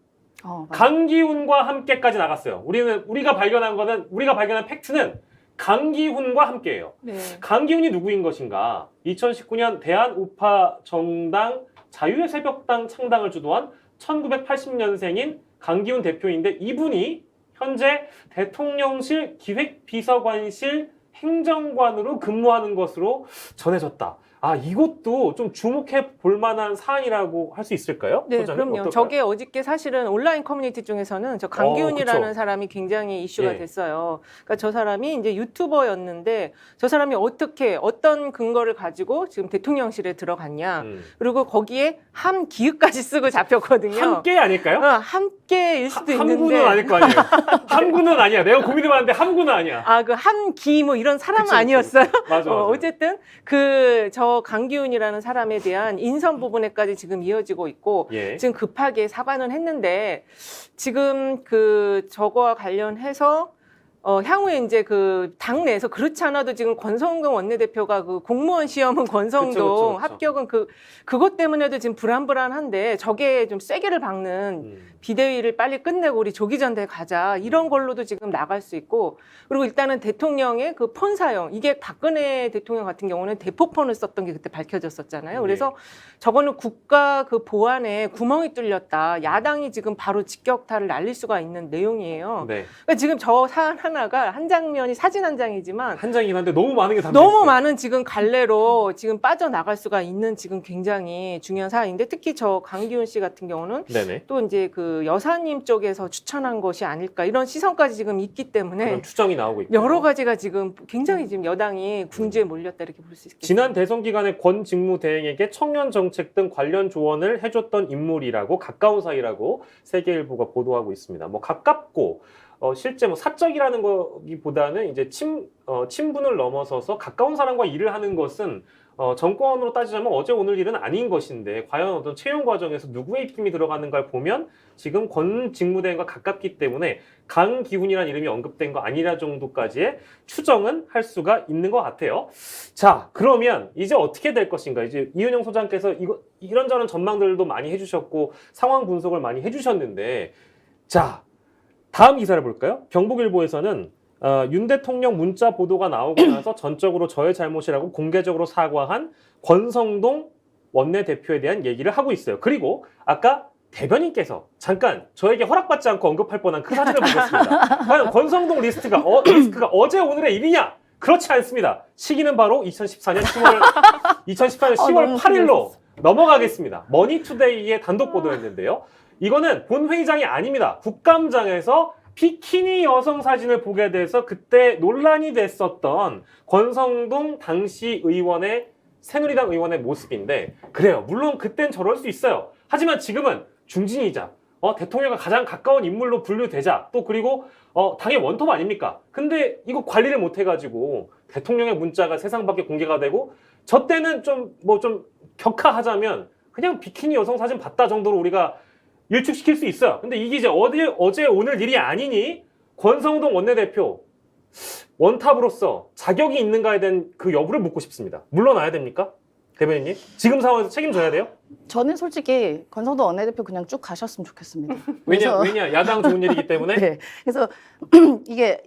강기훈과 함께까지 나갔어요. 우리가 발견한 팩트는 강기훈과 함께예요. 네. 강기훈이 누구인 것인가? 2019년 대한우파 정당 자유의 새벽당 창당을 주도한 1980년생인 강기훈 대표인데 이분이 현재 대통령실 기획비서관실 행정관으로 근무하는 것으로 전해졌다. 아, 이것도 좀 주목해 볼 만한 사안이라고 할 수 있을까요? 네, 소장님, 그럼요. 어떨까요? 저게 어저께 사실은 온라인 커뮤니티 중에서는 저 강기훈이라는 그쵸. 사람이 굉장히 이슈가 예. 됐어요. 그러니까 저 사람이 이제 유튜버였는데 저 사람이 어떤 근거를 가지고 지금 대통령실에 들어갔냐. 그리고 거기에 함기읍까지 쓰고 잡혔거든요. 함께 아닐까요? 함께일 수도 있는데. 함구는 아닐 거 아니에요. 함구는 아니야. 내가 고민해봤는데 함구는 아니야. 아, 그 함기 뭐 이런 사람은 그쵸. 아니었어요. 맞아. 어쨌든 저 강기훈이라는 사람에 대한 인선 부분에까지 지금 이어지고 있고 예. 지금 급하게 사과는 했는데 지금 저거와 관련해서 향후에 이제 당내에서 그렇지 않아도 지금 권성동 원내대표가 공무원 시험은 권성동 그쵸. 합격은 그것 때문에도 지금 불안한데 저게 좀 쐐기를 박는 비대위를 빨리 끝내고 우리 조기 전대 가자 이런 걸로도 지금 나갈 수 있고 그리고 일단은 대통령의 폰 사용 이게 박근혜 대통령 같은 경우는 대포폰을 썼던 게 그때 밝혀졌었잖아요. 그래서 저거는 국가 보안에 구멍이 뚫렸다. 야당이 지금 바로 직격탄을 날릴 수가 있는 내용이에요. 네. 그러니까 지금 저 사안 하나가 한 장면이 사진 한 장이지만 한 장이긴 한데 너무 많은 게 담겨 너무 있어요. 많은 지금 갈래로 지금 빠져나갈 수가 있는 지금 굉장히 중요한 사안인데 특히 저 강기훈 씨 같은 경우는 네네. 또 이제 여사님 쪽에서 추천한 것이 아닐까 이런 시선까지 지금 있기 때문에 그런 추정이 나오고 있고 여러 가지가 지금 굉장히 지금 여당이 궁지에 몰렸다 이렇게 볼 수 있겠습니다. 지난 대선 기간에 권 직무대행에게 청년 정책 등 관련 조언을 해줬던 인물이라고 가까운 사이라고 세계일보가 보도하고 있습니다. 가깝고 실제 사적이라는 거기보다는 이제 친분을 넘어서서 가까운 사람과 일을 하는 것은 정권으로 따지자면 어제 오늘 일은 아닌 것인데 과연 어떤 채용 과정에서 누구의 입김이 들어가는가를 보면 지금 권 직무대행과 가깝기 때문에 강기훈이라는 이름이 언급된 거 아니라 정도까지의 추정은 할 수가 있는 것 같아요. 자, 그러면 이제 어떻게 될 것인가? 이제 이은영 소장께서 이런저런 전망들도 많이 해주셨고 상황 분석을 많이 해주셨는데 자, 다음 기사를 볼까요? 경북일보에서는 윤 대통령 문자 보도가 나오고 나서 전적으로 저의 잘못이라고 공개적으로 사과한 권성동 원내대표에 대한 얘기를 하고 있어요. 그리고 아까 대변인께서 잠깐 저에게 허락받지 않고 언급할 뻔한 그 사진을 보겠습니다. 과연 권성동 리스트가 어제 오늘의 일이냐? 그렇지 않습니다. 시기는 바로 2014년 10월 8일로 넘어가겠습니다. 머니투데이의 단독 보도였는데요. 이거는 본회의장이 아닙니다. 국감장에서 비키니 여성 사진을 보게 돼서 그때 논란이 됐었던 권성동 당시 새누리당 의원의 모습인데 그래요. 물론 그땐 저럴 수 있어요. 하지만 지금은 중진이자 대통령과 가장 가까운 인물로 분류되자 또 그리고 당의 원톱 아닙니까? 근데 이거 관리를 못 해가지고 대통령의 문자가 세상 밖에 공개가 되고 저 때는 좀 격하하자면 그냥 비키니 여성 사진 봤다 정도로 우리가 일축시킬 수 있어요. 근데 이게 이제 어제 오늘 일이 아니니 권성동 원내대표 원탑으로서 자격이 있는가에 대한 그 여부를 묻고 싶습니다. 물러나야 됩니까? 대변인님? 지금 상황에서 책임져야 돼요? 저는 솔직히 권성동 원내대표 그냥 쭉 가셨으면 좋겠습니다. 왜냐? 야당 좋은 일이기 때문에? 네. 그래서 이게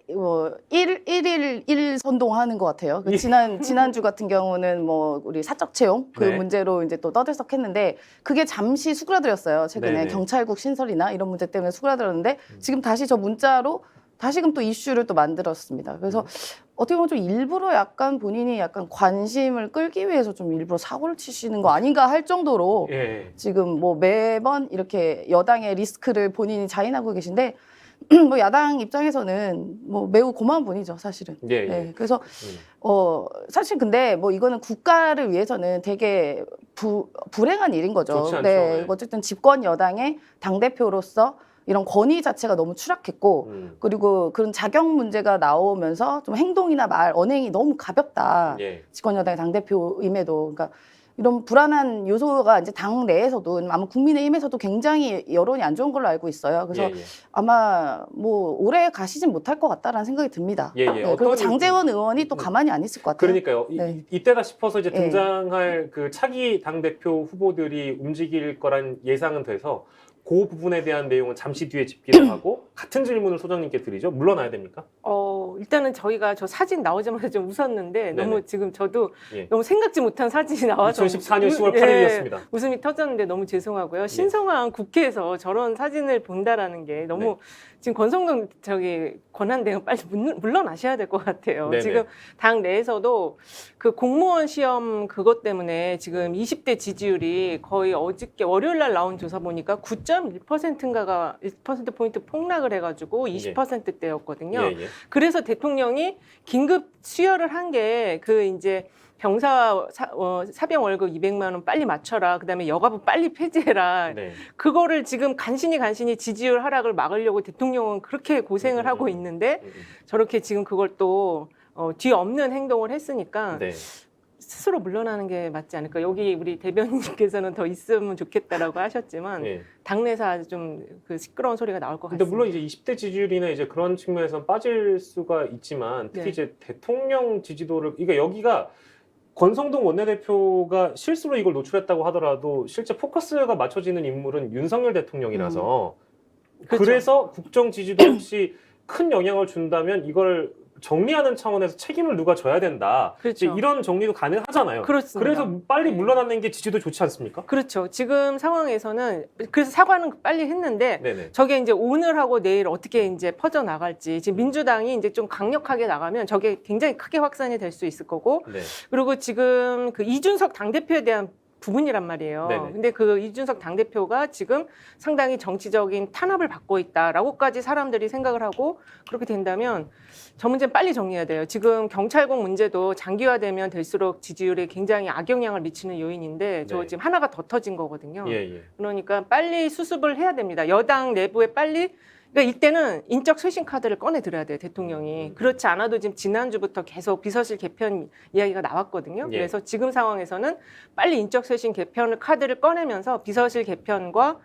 일일 선동하는 것 같아요. 지난주 같은 경우는 우리 사적 채용 그 네. 문제로 이제 또 떠들썩했는데 그게 잠시 수그라들었어요. 최근에 네네. 경찰국 신설이나 이런 문제 때문에 수그라들었는데 지금 다시 저 문자로 다시금 또 이슈를 또 만들었습니다. 그래서 어떻게 보면 좀 일부러 약간 본인이 약간 관심을 끌기 위해서 좀 일부러 사고를 치시는 거 아닌가 할 정도로 예. 지금 뭐 매번 이렇게 여당의 리스크를 본인이 자인하고 계신데 뭐 야당 입장에서는 뭐 매우 고마운 분이죠, 사실은. 예, 예. 네, 그래서 사실 근데 뭐 이거는 국가를 위해서는 되게 불행한 일인 거죠. 좋지 않죠. 네, 네. 어쨌든 집권 여당의 당 대표로서 이런 권위 자체가 너무 추락했고 그리고 그런 자격 문제가 나오면서 좀 행동이나 말, 언행이 너무 가볍다. 예. 집권 여당의 당 대표임에도 그러니까 이런 불안한 요소가 이제 당 내에서도 아마 국민의힘에서도 굉장히 여론이 안 좋은 걸로 알고 있어요. 그래서 예, 예. 아마 뭐 오래 가시진 못할 것 같다라는 생각이 듭니다. 예, 예. 네, 어떤 그리고 장제원 의원이 또 가만히 안 있을 것 같아요. 그러니까요. 네. 이때다 싶어서 이제 예. 등장할 그 차기 당대표 후보들이 움직일 거란 예상은 돼서 그 부분에 대한 내용은 잠시 뒤에 짚기로 하고 같은 질문을 소장님께 드리죠. 물러나야 됩니까? 일단은 저희가 저 사진 나오자마자 좀 웃었는데 네네. 너무 지금 저도 예. 너무 생각지 못한 사진이 나와서 2014년 10월 8일이었습니다. 웃음이 터졌는데 너무 죄송하고요. 신성한 국회에서 저런 사진을 본다라는 게 너무 네. 지금 권성동 권한대행 빨리 물러나셔야 될 것 같아요. 네네. 지금 당 내에서도 그 공무원 시험 그것 때문에 지금 20대 지지율이 거의 어저께 월요일 날 나온 조사 보니까 9.1%인가가 1%포인트 폭락을 해가지고 20%대였거든요. 예, 예. 그래서 대통령이 긴급 수혈을 한 게 그 이제 병사 사병 월급 200만 원 빨리 맞춰라. 그다음에 여가부 빨리 폐지해라. 네. 그거를 지금 간신히 지지율 하락을 막으려고 대통령은 그렇게 고생을 하고 있는데 저렇게 지금 그걸 또 뒤엎는 행동을 했으니까 네. 스스로 물러나는 게 맞지 않을까. 여기 우리 대변인께서는 더 있으면 좋겠다라고 하셨지만 예. 당내에서 아주 좀 그 시끄러운 소리가 나올 것 근데 같습니다. 물론 이제 20대 지지율이나 이제 그런 측면에서 빠질 수가 있지만 특히 네. 이제 대통령 지지도를 그러니까 여기가 권성동 원내대표가 실수로 이걸 노출했다고 하더라도 실제 포커스가 맞춰지는 인물은 윤석열 대통령이라서 그렇죠. 그래서 국정 지지도 혹시 큰 영향을 준다면 이걸 정리하는 차원에서 책임을 누가 져야 된다. 그렇죠. 이제 이런 정리도 가능하잖아요. 그렇습니다. 그래서 빨리 네. 물러나는 게 지지도 좋지 않습니까? 그렇죠. 지금 상황에서는 그래서 사과는 빨리 했는데 네네. 저게 이제 오늘하고 내일 어떻게 이제 퍼져 나갈지 지금 민주당이 이제 좀 강력하게 나가면 저게 굉장히 크게 확산이 될 수 있을 거고 네. 그리고 지금 그 이준석 당대표에 대한 부분이란 말이에요. 네네. 근데 그 이준석 당대표가 지금 상당히 정치적인 탄압을 받고 있다라고까지 사람들이 생각을 하고 그렇게 된다면 저 문제는 빨리 정리해야 돼요. 지금 경찰국 문제도 장기화되면 될수록 지지율에 굉장히 악영향을 미치는 요인인데 저 네. 지금 하나가 더 터진 거거든요. 예, 예. 그러니까 빨리 수습을 해야 됩니다. 여당 내부에 빨리 그러니까 이때는 인적 쇄신 카드를 꺼내 드려야 돼요, 대통령이. 그렇지 않아도 지금 지난주부터 계속 비서실 개편 이야기가 나왔거든요. 예. 그래서 지금 상황에서는 빨리 인적 쇄신 개편 카드를 꺼내면서 비서실 개편과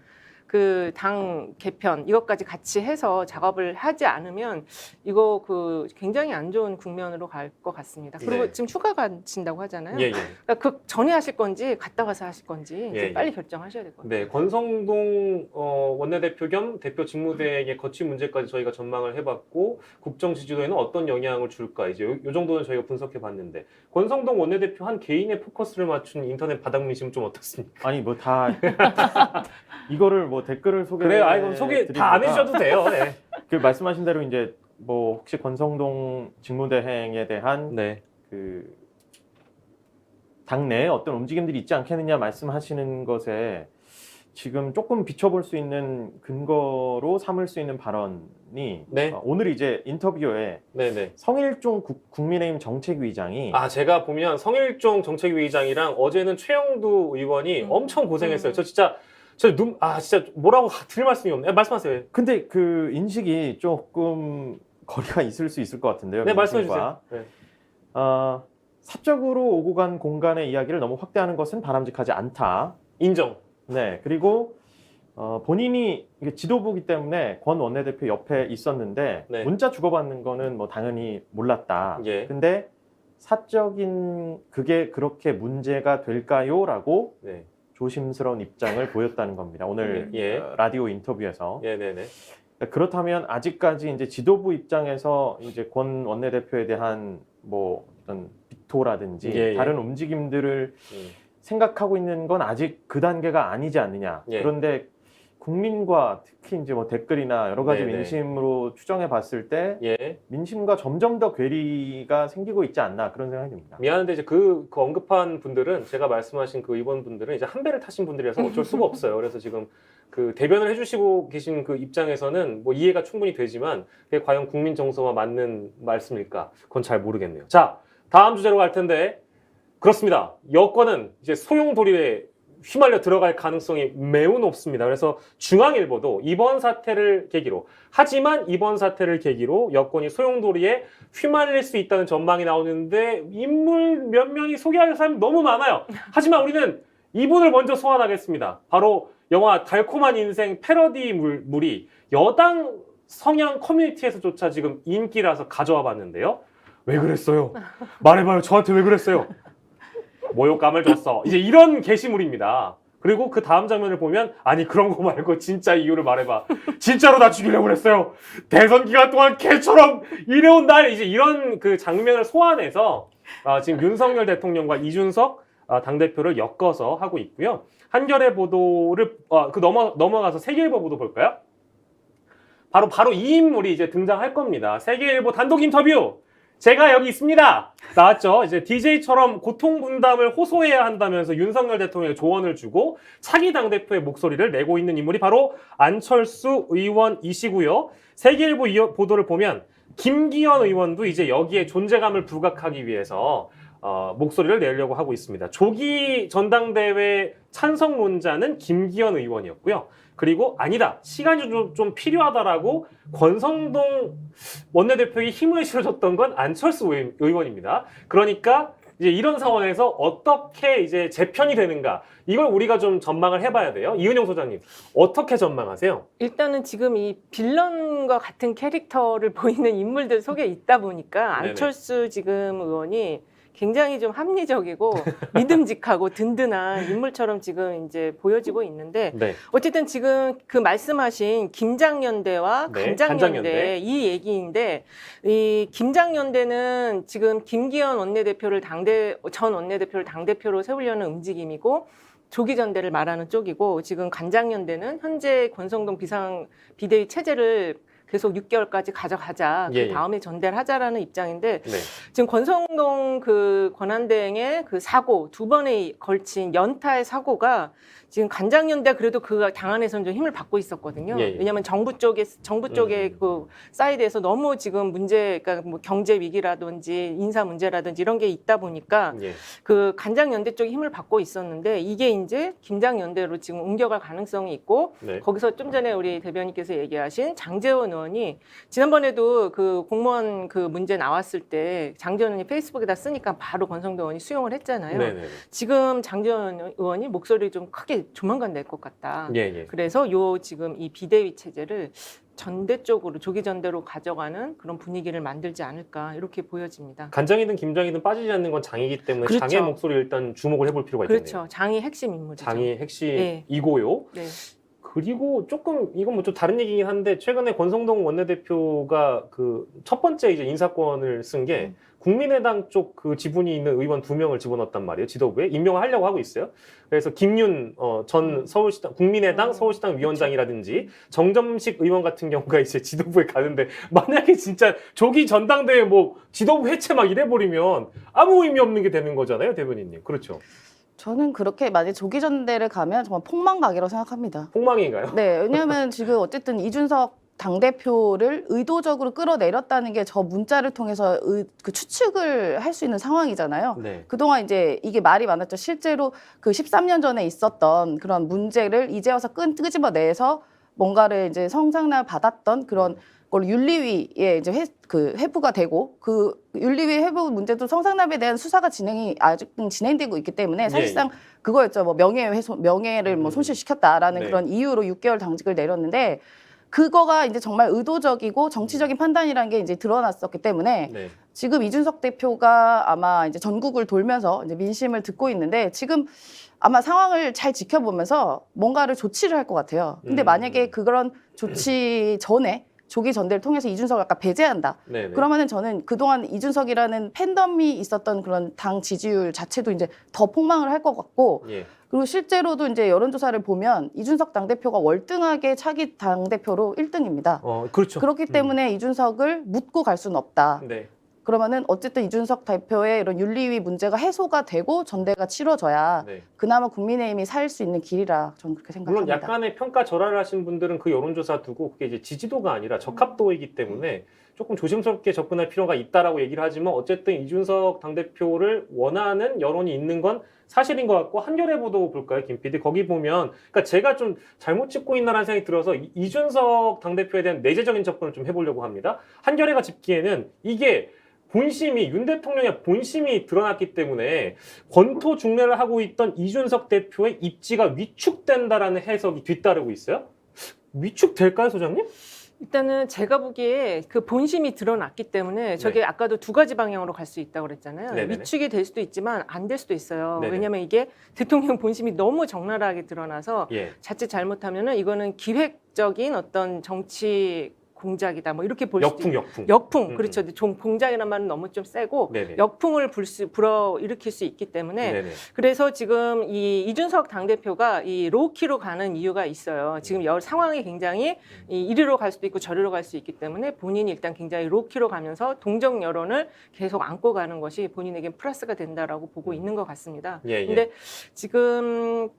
그 당 개편 이것까지 같이 해서 작업을 하지 않으면 이거 그 굉장히 안 좋은 국면으로 갈 것 같습니다. 그리고 네. 지금 휴가 가신다고 하잖아요. 예, 예. 그러니까 그 전에 하실 건지 갔다 와서 하실 건지 예, 이제 예. 빨리 결정하셔야 될 것 같아요. 네, 권성동 원내대표 겸 대표 직무대행의 거취 문제까지 저희가 전망을 해봤고 국정 지지도에는 어떤 영향을 줄까 이제 요 정도는 저희가 분석해봤는데 권성동 원내대표 한 개인의 포커스를 맞춘 인터넷 바닥 민심 좀 어떻습니까? 아니 뭐 다 이거를 뭐 댓글을 소개 그래요, 아이고 소개 다 안 해주셔도 돼요. 네. 그 말씀하신 대로 이제 뭐 혹시 권성동 직무대행에 대한 네. 그 당내에 어떤 움직임들이 있지 않겠느냐 말씀하시는 것에 지금 조금 비춰볼 수 있는 근거로 삼을 수 있는 발언이 네. 오늘 이제 인터뷰에 네네. 성일종 국민의힘 정책위의장이 아 제가 보면 성일종 정책위의장이랑 어제는 최영두 의원이 엄청 고생했어요. 저 진짜 진짜 뭐라고 드릴 말씀이 없네. 말씀하세요. 근데 그 인식이 조금 거리가 있을 수 있을 것 같은데요. 네, 말씀해 민심과. 주세요. 네. 사적으로 오고 간 공간의 이야기를 너무 확대하는 것은 바람직하지 않다. 인정. 네, 그리고 본인이 이게 지도부기 때문에 권 원내대표 옆에 있었는데 네. 문자 주고받는 거는 뭐 당연히 몰랐다. 예. 근데 사적인 그게 그렇게 문제가 될까요?라고 네. 조심스러운 입장을 보였다는 겁니다. 오늘 예. 라디오 인터뷰에서. 네네네. 그렇다면 아직까지 이제 지도부 입장에서 이제 권 원내대표에 대한 뭐 어떤 비토라든지 예, 예. 다른 움직임들을 생각하고 있는 건 아직 그 단계가 아니지 않느냐. 예. 그런데 국민과 특히 이제 뭐 댓글이나 여러 가지 네네. 민심으로 추정해 봤을 때 예. 민심과 점점 더 괴리가 생기고 있지 않나 그런 생각이 듭니다. 미안한데 이제 그 언급한 분들은 제가 말씀하신 그 의원분들은 이제 한 배를 타신 분들이라서 어쩔 수가 없어요. 그래서 지금 그 대변을 해주시고 계신 그 입장에서는 뭐 이해가 충분히 되지만 그게 과연 국민 정서와 맞는 말씀일까? 그건 잘 모르겠네요. 자, 다음 주제로 갈 텐데 그렇습니다. 여권은 이제 소용돌이에 휘말려 들어갈 가능성이 매우 높습니다. 그래서 중앙일보도 이번 사태를 계기로 하지만 이번 사태를 계기로 여권이 소용돌이에 휘말릴 수 있다는 전망이 나오는데 인물 몇 명이 소개할 사람이 너무 많아요. 하지만 우리는 이분을 먼저 소환하겠습니다. 바로 영화 달콤한 인생 패러디 물이 여당 성향 커뮤니티에서조차 지금 인기라서 가져와 봤는데요. 왜 그랬어요? 말해봐요. 저한테 왜 그랬어요? 모욕감을 줬어. 이제 이런 게시물입니다. 그리고 그 다음 장면을 보면 아니 그런 거 말고 진짜 이유를 말해봐. 진짜로 나 죽이려고 그랬어요. 대선 기간 동안 개처럼 일해온 날 이제 이런 그 장면을 소환해서 지금 윤석열 대통령과 이준석 당대표를 엮어서 하고 있고요. 한겨레 보도를 넘어가서 세계일보 보도 볼까요? 바로 이 인물이 이제 등장할 겁니다. 세계일보 단독 인터뷰. 제가 여기 있습니다. 나왔죠. 이제 DJ처럼 고통 분담을 호소해야 한다면서 윤석열 대통령에 조언을 주고 차기 당대표의 목소리를 내고 있는 인물이 바로 안철수 의원이시고요. 세계일보 보도를 보면 김기현 의원도 이제 여기에 존재감을 부각하기 위해서 목소리를 내려고 하고 있습니다. 조기 전당대회 찬성론자는 김기현 의원이었고요. 그리고 아니다. 시간이 좀 필요하다라고 권성동 원내대표에게 힘을 실어줬던 건 안철수 의원입니다. 그러니까 이제 이런 상황에서 어떻게 이제 재편이 되는가 이걸 우리가 좀 전망을 해봐야 돼요. 이은영 소장님 어떻게 전망하세요? 일단은 지금 이 빌런과 같은 캐릭터를 보이는 인물들 속에 있다 보니까 네네. 안철수 지금 의원이 굉장히 좀 합리적이고 믿음직하고 든든한 인물처럼 지금 이제 보여지고 있는데 네. 어쨌든 지금 그 말씀하신 김장연대와 네, 간장연대 간장연대. 이 얘기인데 이 김장연대는 지금 김기현 원내대표를 전 원내대표를 당대표로 세우려는 움직임이고 조기전대를 말하는 쪽이고 지금 간장연대는 현재 권성동 비대위 체제를 계속 6개월까지 가져가자. 예, 예. 그 다음에 전대를 하자라는 입장인데 네. 지금 권성동 그 권한대행의 그 사고 두 번에 걸친 연타의 사고가 지금 간장연대 그래도 그 당안에서는 좀 힘을 받고 있었거든요. 예, 예. 왜냐하면 정부 쪽의 그 사이드에서 너무 지금 그러니까 뭐 경제 위기라든지 인사 문제라든지 이런 게 있다 보니까 예. 그 간장연대 쪽이 힘을 받고 있었는데 이게 이제 김장연대로 지금 옮겨갈 가능성이 있고 네. 거기서 좀 전에 우리 대변인께서 얘기하신 장제원 의원이 지난번에도 그 공무원 그 문제 나왔을 때 장제원 의원이 페이스북에다 쓰니까 바로 권성동 의원이 수용을 했잖아요. 네네. 지금 장제원 의원이 목소리를 좀 크게 조만간 낼 것 같다. 예, 예. 그래서 지금 이 비대위 체제를 전대 쪽으로 조기 전대로 가져가는 그런 분위기를 만들지 않을까 이렇게 보여집니다. 간장이든 김장이든 빠지지 않는 건 장이기 때문에 그렇죠. 장의 목소리를 일단 주목을 해볼 필요가 있겠네요. 그렇죠. 장이 핵심 인물이죠. 장이 핵심이고요. 네. 그리고 조금 이건 뭐 좀 다른 얘기긴 한데 최근에 권성동 원내대표가 그 첫 번째 이제 인사권을 쓴 게 국민의당 쪽 그 지분이 있는 의원 2명을 집어넣었단 말이에요. 지도부에 임명을 하려고 하고 있어요. 그래서 김윤 전 서울시당 국민의당 서울시당 위원장이라든지 정점식 의원 같은 경우가 이제 지도부에 가는데 만약에 진짜 조기 전당대회 뭐 지도부 해체 막 이래 버리면 아무 의미 없는 게 되는 거잖아요, 대변인님. 그렇죠. 저는 그렇게 만약 조기 전대를 가면 정말 폭망각이라고 생각합니다. 폭망인가요? 네, 왜냐하면 지금 어쨌든 이준석 당대표를 의도적으로 끌어내렸다는 게 저 문자를 통해서 그 추측을 할 수 있는 상황이잖아요. 네. 그동안 이제 이게 말이 많았죠. 실제로 그 13년 전에 있었던 그런 문제를 이제 와서 끄집어내서 뭔가를 이제 성장날 받았던 그런 걸 윤리위에 이제 회부가 되고 그 윤리위 회부 문제도 성상납에 대한 수사가 아직 진행되고 있기 때문에 사실상 그거였죠. 뭐 명예를 뭐 손실시켰다라는 네. 그런 이유로 6개월 당직을 내렸는데 그거가 이제 정말 의도적이고 정치적인 판단이라는 게 이제 드러났었기 때문에 네. 지금 이준석 대표가 아마 이제 전국을 돌면서 이제 민심을 듣고 있는데 지금 아마 상황을 잘 지켜보면서 뭔가를 조치를 할 것 같아요. 근데 만약에 그런 조치 전에 조기 전대를 통해서 이준석을 약간 배제한다. 네네. 그러면은 저는 그동안 이준석이라는 팬덤이 있었던 그런 당 지지율 자체도 이제 더 폭망을 할 것 같고, 예. 그리고 실제로도 이제 여론조사를 보면 이준석 당대표가 월등하게 차기 당대표로 1등입니다. 그렇죠. 그렇기 때문에 이준석을 묻고 갈 수는 없다. 네. 그러면은 어쨌든 이준석 대표의 이런 윤리위 문제가 해소가 되고 전대가 치러져야 네. 그나마 국민의힘이 살 수 있는 길이라 저는 그렇게 물론 생각합니다. 약간의 평가 절하를 하신 분들은 그 여론조사 두고 그게 이제 지지도가 아니라 적합도이기 때문에 조금 조심스럽게 접근할 필요가 있다라고 얘기를 하지만 어쨌든 이준석 당대표를 원하는 여론이 있는 건 사실인 것 같고 한겨레 보도 볼까요, 김 PD? 거기 보면 그러니까 제가 좀 잘못 짚고 있나라는 생각이 들어서 이준석 당대표에 대한 내재적인 접근을 좀 해보려고 합니다. 한겨레가 짚기에는 이게 본심이 윤 대통령의 본심이 드러났기 때문에 권토 중례를 하고 있던 이준석 대표의 입지가 위축된다라는 해석이 뒤따르고 있어요. 위축될까요, 소장님? 일단은 제가 보기에 그 본심이 드러났기 때문에 저게 네. 아까도 두 가지 방향으로 갈 수 있다고 그랬잖아요. 네네네. 위축이 될 수도 있지만 안 될 수도 있어요. 네네. 왜냐하면 이게 대통령 본심이 너무 적나라하게 드러나서 예. 자칫 잘못하면은 이거는 기획적인 어떤 정치 공작이다. 뭐 이렇게 볼 수도 역풍. 역풍 그렇죠. 좀 공작이라는 말은 너무 좀 세고 네네. 역풍을 불어 일으킬 수 있기 때문에 네네. 그래서 지금 이 이준석 당대표가 이 로우키로 가는 이유가 있어요. 지금 상황이 굉장히 이리로 갈 수도 있고 저리로 갈 수 있기 때문에 본인이 일단 굉장히 로우키로 가면서 동정 여론을 계속 안고 가는 것이 본인에겐 플러스가 된다라고 보고 있는 것 같습니다. 예, 예. 근데 지금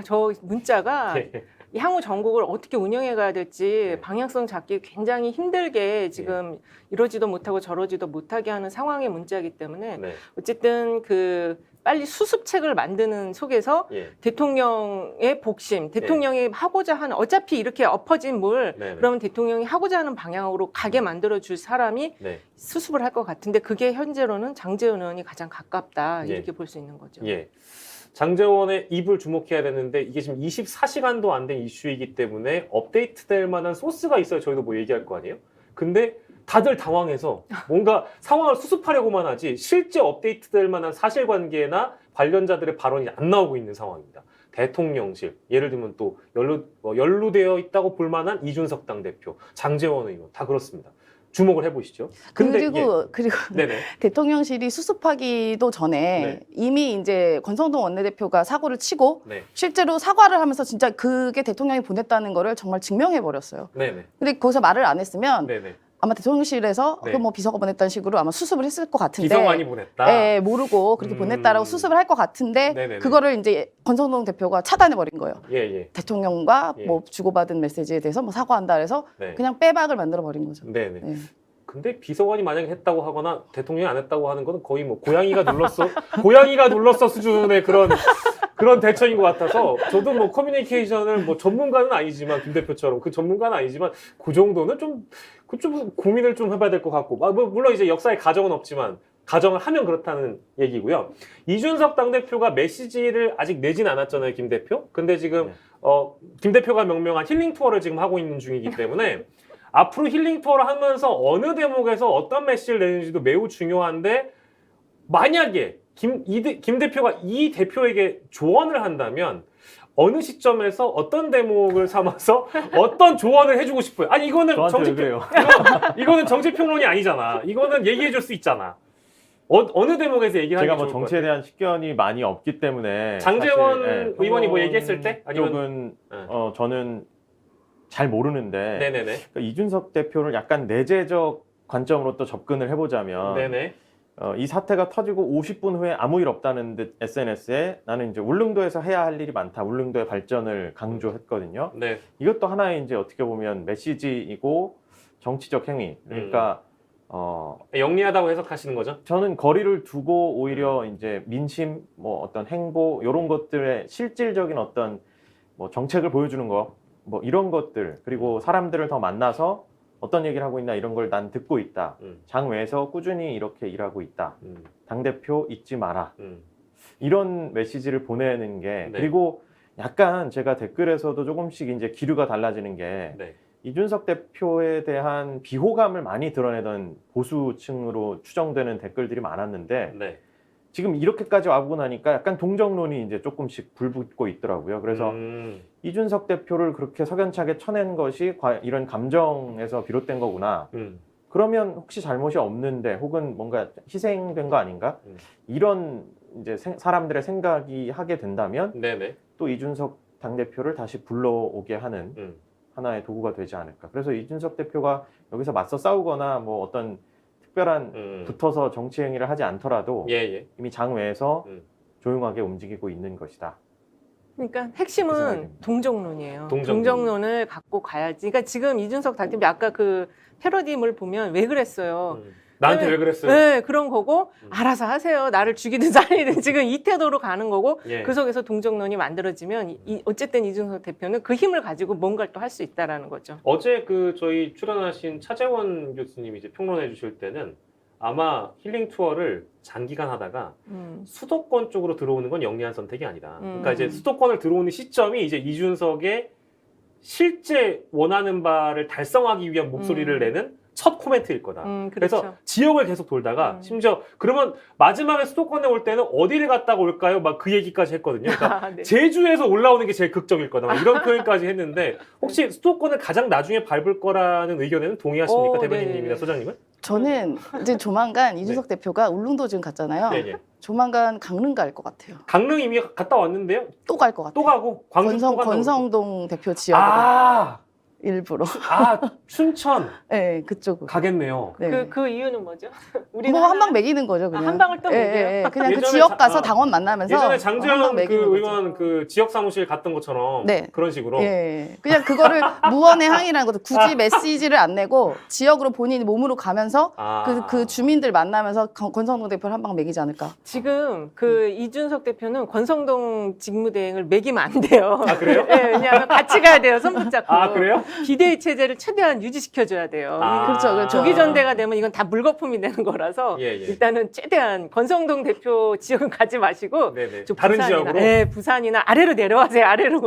저 문자가 예. 향후 전국을 어떻게 운영해 가야 될지 네. 방향성 잡기 굉장히 힘들게 지금 이러지도 못하고 저러지도 못하게 하는 상황의 문제이기 때문에 네. 어쨌든 그 빨리 수습책을 만드는 속에서 예. 대통령의 복심, 대통령이 하고자 하는 어차피 이렇게 엎어진 물 네네. 그러면 대통령이 하고자 하는 방향으로 가게 만들어 줄 사람이 네. 수습을 할 것 같은데 그게 현재로는 장제원 의원이 가장 가깝다 예. 이렇게 볼 수 있는 거죠. 예. 장제원의 입을 주목해야 되는데 이게 지금 24시간도 안 된 이슈이기 때문에 업데이트될 만한 소스가 있어야 저희도 뭐 얘기할 거 아니에요? 근데 다들 당황해서 뭔가 상황을 수습하려고만 하지 실제 업데이트될 만한 사실관계나 관련자들의 발언이 안 나오고 있는 상황입니다. 대통령실, 예를 들면 또 연루되어 있다고 볼 만한 이준석 당대표, 장제원 의원 다 그렇습니다. 주목을 해보시죠. 근데 그리고 네네. 대통령실이 수습하기도 전에 네. 이미 이제 권성동 원내대표가 사고를 치고 네. 실제로 사과를 하면서 진짜 그게 대통령이 보냈다는 거를 정말 증명해 버렸어요. 네네. 근데 거기서 말을 안 했으면 네네. 아마 대통령실에서 네. 그 뭐 비서가 보냈다는 식으로 아마 수습을 했을 것 같은데. 비서관이 보냈다. 예, 모르고 그렇게 보냈다라고 수습을 할 것 같은데 네네네. 그거를 이제 권성동 대표가 차단해 버린 거예요. 예, 예. 대통령과 예. 뭐 주고받은 메시지에 대해서 뭐 사과한다 그래서 네. 그냥 빼박을 만들어 버린 거죠. 네네. 예. 근데 비서관이 만약에 했다고 하거나 대통령이 안 했다고 하는 거는 거의 뭐 고양이가 눌렀어 수준의 그런 대처인 것 같아서 저도 뭐 커뮤니케이션을 뭐 전문가는 아니지만 김 대표처럼 그 전문가는 아니지만 그 정도는 좀 고민을 좀 해봐야 될 것 같고 뭐 물론 이제 역사에 가정은 없지만 가정을 하면 그렇다는 얘기고요. 이준석 당대표가 메시지를 아직 내진 않았잖아요, 김 대표. 근데 지금 김 대표가 명명한 힐링 투어를 지금 하고 있는 중이기 때문에 앞으로 힐링 투어를 하면서 어느 대목에서 어떤 메시지를 내는지도 매우 중요한데 만약에 김 대표가 이 대표에게 조언을 한다면 어느 시점에서 어떤 대목을 삼아서 어떤 조언을 해주고 싶어요. 아니 이거는 저한테 왜 그래요? 이거는 정치평론이 아니잖아. 이거는 얘기해줄 수 있잖아. 어느 대목에서 얘기하는 제가 게 뭐 좋을 것 정치에 같아요? 대한 식견이 많이 없기 때문에 장제원 사실, 의원이 뭐 얘기했을 때? 아니면 쪽은 네. 저는 잘 모르는데 네네네. 그러니까 이준석 대표를 약간 내재적 관점으로 또 접근을 해보자면 네네. 이 사태가 터지고 50분 후에 아무 일 없다는 듯 SNS에 나는 이제 울릉도에서 해야 할 일이 많다. 울릉도의 발전을 강조했거든요. 네. 이것도 하나의 이제 어떻게 보면 메시지이고 정치적 행위. 그러니까 영리하다고 해석하시는 거죠? 저는 거리를 두고 오히려 이제 민심, 뭐 어떤 행보 이런 것들의 실질적인 어떤 뭐 정책을 보여주는 거, 뭐 이런 것들 그리고 사람들을 더 만나서 어떤 얘기를 하고 있나 이런 걸 난 듣고 있다. 장외에서 꾸준히 이렇게 일하고 있다. 당대표 잊지 마라. 이런 메시지를 보내는 게 네. 그리고 약간 제가 댓글에서도 조금씩 이제 기류가 달라지는 게 네. 이준석 대표에 대한 비호감을 많이 드러내던 보수층으로 추정되는 댓글들이 많았는데 네. 지금 이렇게까지 와보고 나니까 약간 동정론이 이제 조금씩 불붙고 있더라고요. 그래서 이준석 대표를 그렇게 석연차게 쳐낸 것이 이런 감정에서 비롯된 거구나. 그러면 혹시 잘못이 없는데 혹은 뭔가 희생된 거 아닌가? 이런 이제 사람들의 생각이 하게 된다면 네네. 또 이준석 당대표를 다시 불러오게 하는 하나의 도구가 되지 않을까. 그래서 이준석 대표가 여기서 맞서 싸우거나 뭐 어떤 특별한 붙어서 정치 행위를 하지 않더라도 예. 이미 장외에서 조용하게 움직이고 있는 것이다. 그러니까 그렇게 생각이 핵심은 됩니다. 동정론이에요. 동정론. 동정론을 갖고 가야지. 그러니까 지금 이준석 당대표 아까 그 패러디물 보면 왜 그랬어요? 나한테 네. 왜 그랬어요? 네, 그런 거고 알아서 하세요. 나를 죽이든 살리든 지금 이 태도로 가는 거고 예. 그 속에서 동정론이 만들어지면 어쨌든 이준석 대표는 그 힘을 가지고 뭔가를 또 할 수 있다라는 거죠. 어제 그 저희 출연하신 차재원 교수님이 이제 평론해 주실 때는 아마 힐링 투어를 장기간 하다가 수도권 쪽으로 들어오는 건 영리한 선택이 아니다. 그러니까 이제 수도권을 들어오는 시점이 이제 이준석의 실제 원하는 바를 달성하기 위한 목소리를 내는 첫 코멘트일 거다. 그렇죠. 그래서 지역을 계속 돌다가 심지어 그러면 마지막에 수도권에 올 때는 어디를 갔다가 올까요? 막 그 얘기까지 했거든요. 그러니까 네. 제주에서 올라오는 게 제일 극적일 거다. 막 이런 표현까지 했는데 혹시 수도권을 가장 나중에 밟을 거라는 의견에는 동의하십니까? 오, 대변인님이나 네네네. 소장님은? 저는 이제 조만간 이준석 대표가 울릉도 지금 갔잖아요. 네, 네. 조만간 강릉 갈 것 같아요. 강릉 이미 갔다 왔는데요. 또 갈 것 같아요. 또 가고 광주 또 간다고. 권성동 대표 지역으로 아, 일부러. 춘천 네, 그쪽으로. 가겠네요. 네. 그 이유는 뭐죠? 우리는 뭐 한 방 먹이는 거죠, 그냥. 한 방을 또 예, 먹여요? 예, 예. 그냥 그 예전에 지역 가서 당원 만나면서 예전에 한 장재현 방 그 먹이는 거죠. 의원 그 지역 사무실 갔던 것처럼 네. 그런 식으로. 예, 그냥 그거를 무언의 항의라는 것도 굳이 메시지를 안 내고 지역으로 본인이 몸으로 가면서 그 주민들 만나면서 권성동 대표를 한 방 먹이지 않을까. 지금 그 이준석 대표는 권성동 직무대행을 매기면 안 돼요. 아, 그래요? 네, 왜냐하면 같이 가야 돼요. 손 붙잡고. 아, 그래요? 비대위 체제를 최대한 유지시켜줘야 돼요. 그렇죠, 그렇죠. 조기 전대가 되면 이건 다 물거품이 되는 거라서 예. 일단은 최대한 권성동 대표 지역은 가지 마시고 네네. 좀 다른 부산이나, 지역으로. 네, 부산이나 아래로 내려와세요. 아래로.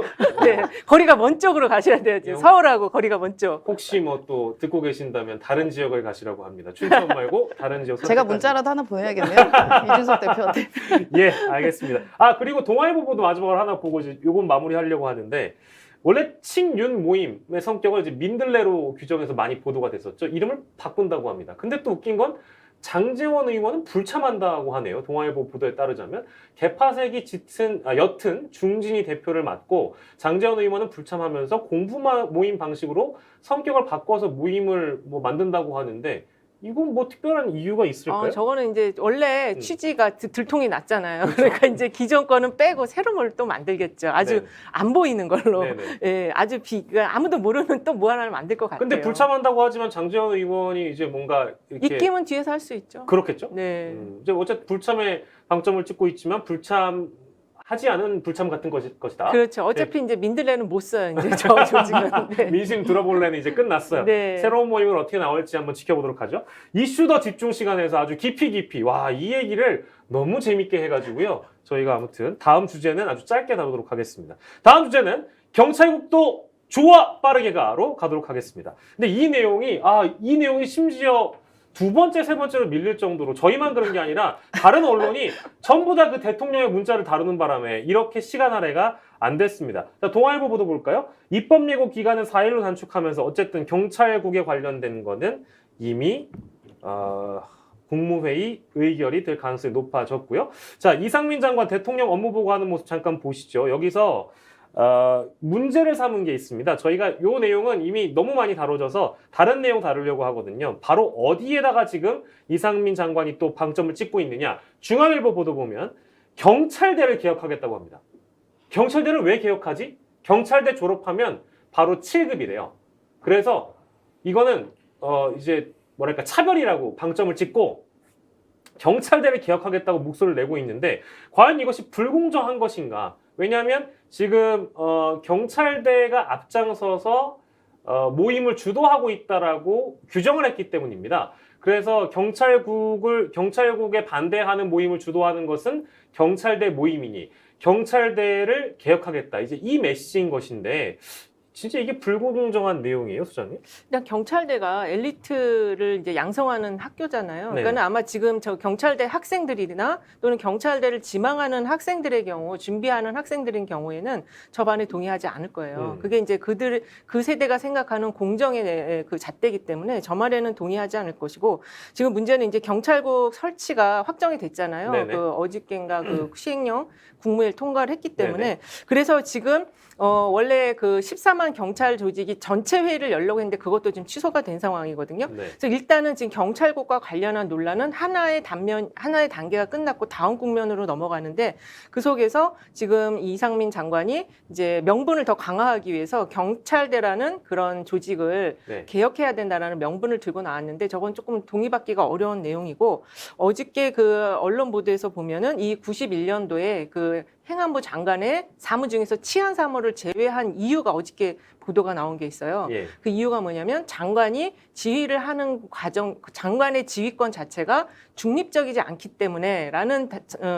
네, 거리가 먼 쪽으로 가셔야 돼요. 지금 예. 서울하고 거리가 먼 쪽. 혹시 뭐 또 듣고 계신다면 다른 지역을 가시라고 합니다. 춘천 말고 다른 지역. 제가 선택하시- 문자라도 하나 보내야겠네요. 이준석 대표한테. 예, 알겠습니다. 그리고 동아일보 보도 마지막으로 하나 보고 이제 요건 마무리하려고 하는데 원래 친윤 모임의 성격을 이제 민들레로 규정해서 많이 보도가 됐었죠. 이름을 바꾼다고 합니다. 근데 또 웃긴 건 장제원 의원은 불참한다고 하네요. 동아일보 보도에 따르자면 개파색이 옅은 중진이 대표를 맡고 장제원 의원은 불참하면서 공부 모임 방식으로 성격을 바꿔서 모임을 뭐 만든다고 하는데 이건 뭐 특별한 이유가 있을까요? 저거는 이제 원래 취지가 들통이 났잖아요. 그러니까 이제 기존 거는 빼고 새로운 걸 또 만들겠죠. 아주 네네. 안 보이는 걸로. 네네. 예, 아주 그러니까 아무도 모르는 또 뭐 하나를 만들 것 같아요. 근데 불참한다고 하지만 장제원 의원이 이제 뭔가 이렇게 입김은 뒤에서 할 수 있죠. 그렇겠죠? 네. 이제 어쨌든 불참에 방점을 찍고 있지만 불참하지 않은 불참 같은 것이다. 그렇죠. 어차피 이제 민들레는 못 써요. 이제 저 조직은. 네. 민심 들어볼래는 이제 끝났어요. 네. 새로운 모임은 어떻게 나올지 한번 지켜보도록 하죠. 이슈 더 집중 시간에서 아주 깊이 와, 이 얘기를 너무 재밌게 해가지고요. 저희가 아무튼 다음 주제는 아주 짧게 다루도록 하겠습니다. 다음 주제는 경찰국도 좋아 빠르게 가로 가도록 하겠습니다. 근데 이 내용이 심지어 두 번째, 세 번째로 밀릴 정도로 저희만 그런 게 아니라 다른 언론이 전부 다 그 대통령의 문자를 다루는 바람에 이렇게 시간 할애가 안 됐습니다. 자, 동아일보 보도 볼까요? 입법 예고 기간은 4일로 단축하면서 어쨌든 경찰국에 관련된 거는 이미 국무회의 의결이 될 가능성이 높아졌고요. 자, 이상민 장관 대통령 업무 보고하는 모습 잠깐 보시죠. 여기서 문제를 삼은 게 있습니다. 저희가 이 내용은 이미 너무 많이 다뤄져서 다른 내용 다루려고 하거든요. 바로 어디에다가 지금 이상민 장관이 또 방점을 찍고 있느냐. 중앙일보 보도 보면 경찰대를 개혁하겠다고 합니다. 경찰대를 왜 개혁하지? 경찰대 졸업하면 바로 7급이래요. 그래서 이거는 이제 뭐랄까 차별이라고 방점을 찍고 경찰대를 개혁하겠다고 목소리를 내고 있는데 과연 이것이 불공정한 것인가? 왜냐하면 지금 경찰대가 앞장서서 모임을 주도하고 있다라고 규정을 했기 때문입니다. 그래서 경찰국에 반대하는 모임을 주도하는 것은 경찰대 모임이니 경찰대를 개혁하겠다. 이제 이 메시지인 것인데 진짜 이게 불공정한 내용이에요, 소장님? 그냥 경찰대가 엘리트를 이제 양성하는 학교잖아요. 네. 그러니까 아마 지금 저 경찰대 학생들이나 또는 경찰대를 지망하는 학생들의 경우, 준비하는 학생들인 경우에는 저반에 동의하지 않을 거예요. 그게 이제 그 세대가 생각하는 공정의 그 잣대이기 때문에 저 말에는 동의하지 않을 것이고, 지금 문제는 이제 경찰국 설치가 확정이 됐잖아요. 네네. 그 어저께인가 그 시행령 국무회의를 통과를 했기 때문에 네네. 그래서 지금 원래 그 14만 경찰 조직이 전체 회의를 열려고 했는데 그것도 지금 취소가 된 상황이거든요. 네. 그래서 일단은 지금 경찰국과 관련한 논란은 하나의 단계가 끝났고 다음 국면으로 넘어가는데, 그 속에서 지금 이상민 장관이 이제 명분을 더 강화하기 위해서 경찰대라는 그런 조직을 네. 개혁해야 된다라는 명분을 들고 나왔는데, 저건 조금 동의받기가 어려운 내용이고, 어저께 그 언론 보도에서 보면은 이 91년도에 그 행안부 장관의 사무 중에서 치안 사무를 제외한 이유가 어저께 보도가 나온 게 있어요. 예. 그 이유가 뭐냐면 장관이 지휘를 하는 과정, 장관의 지휘권 자체가 중립적이지 않기 때문에라는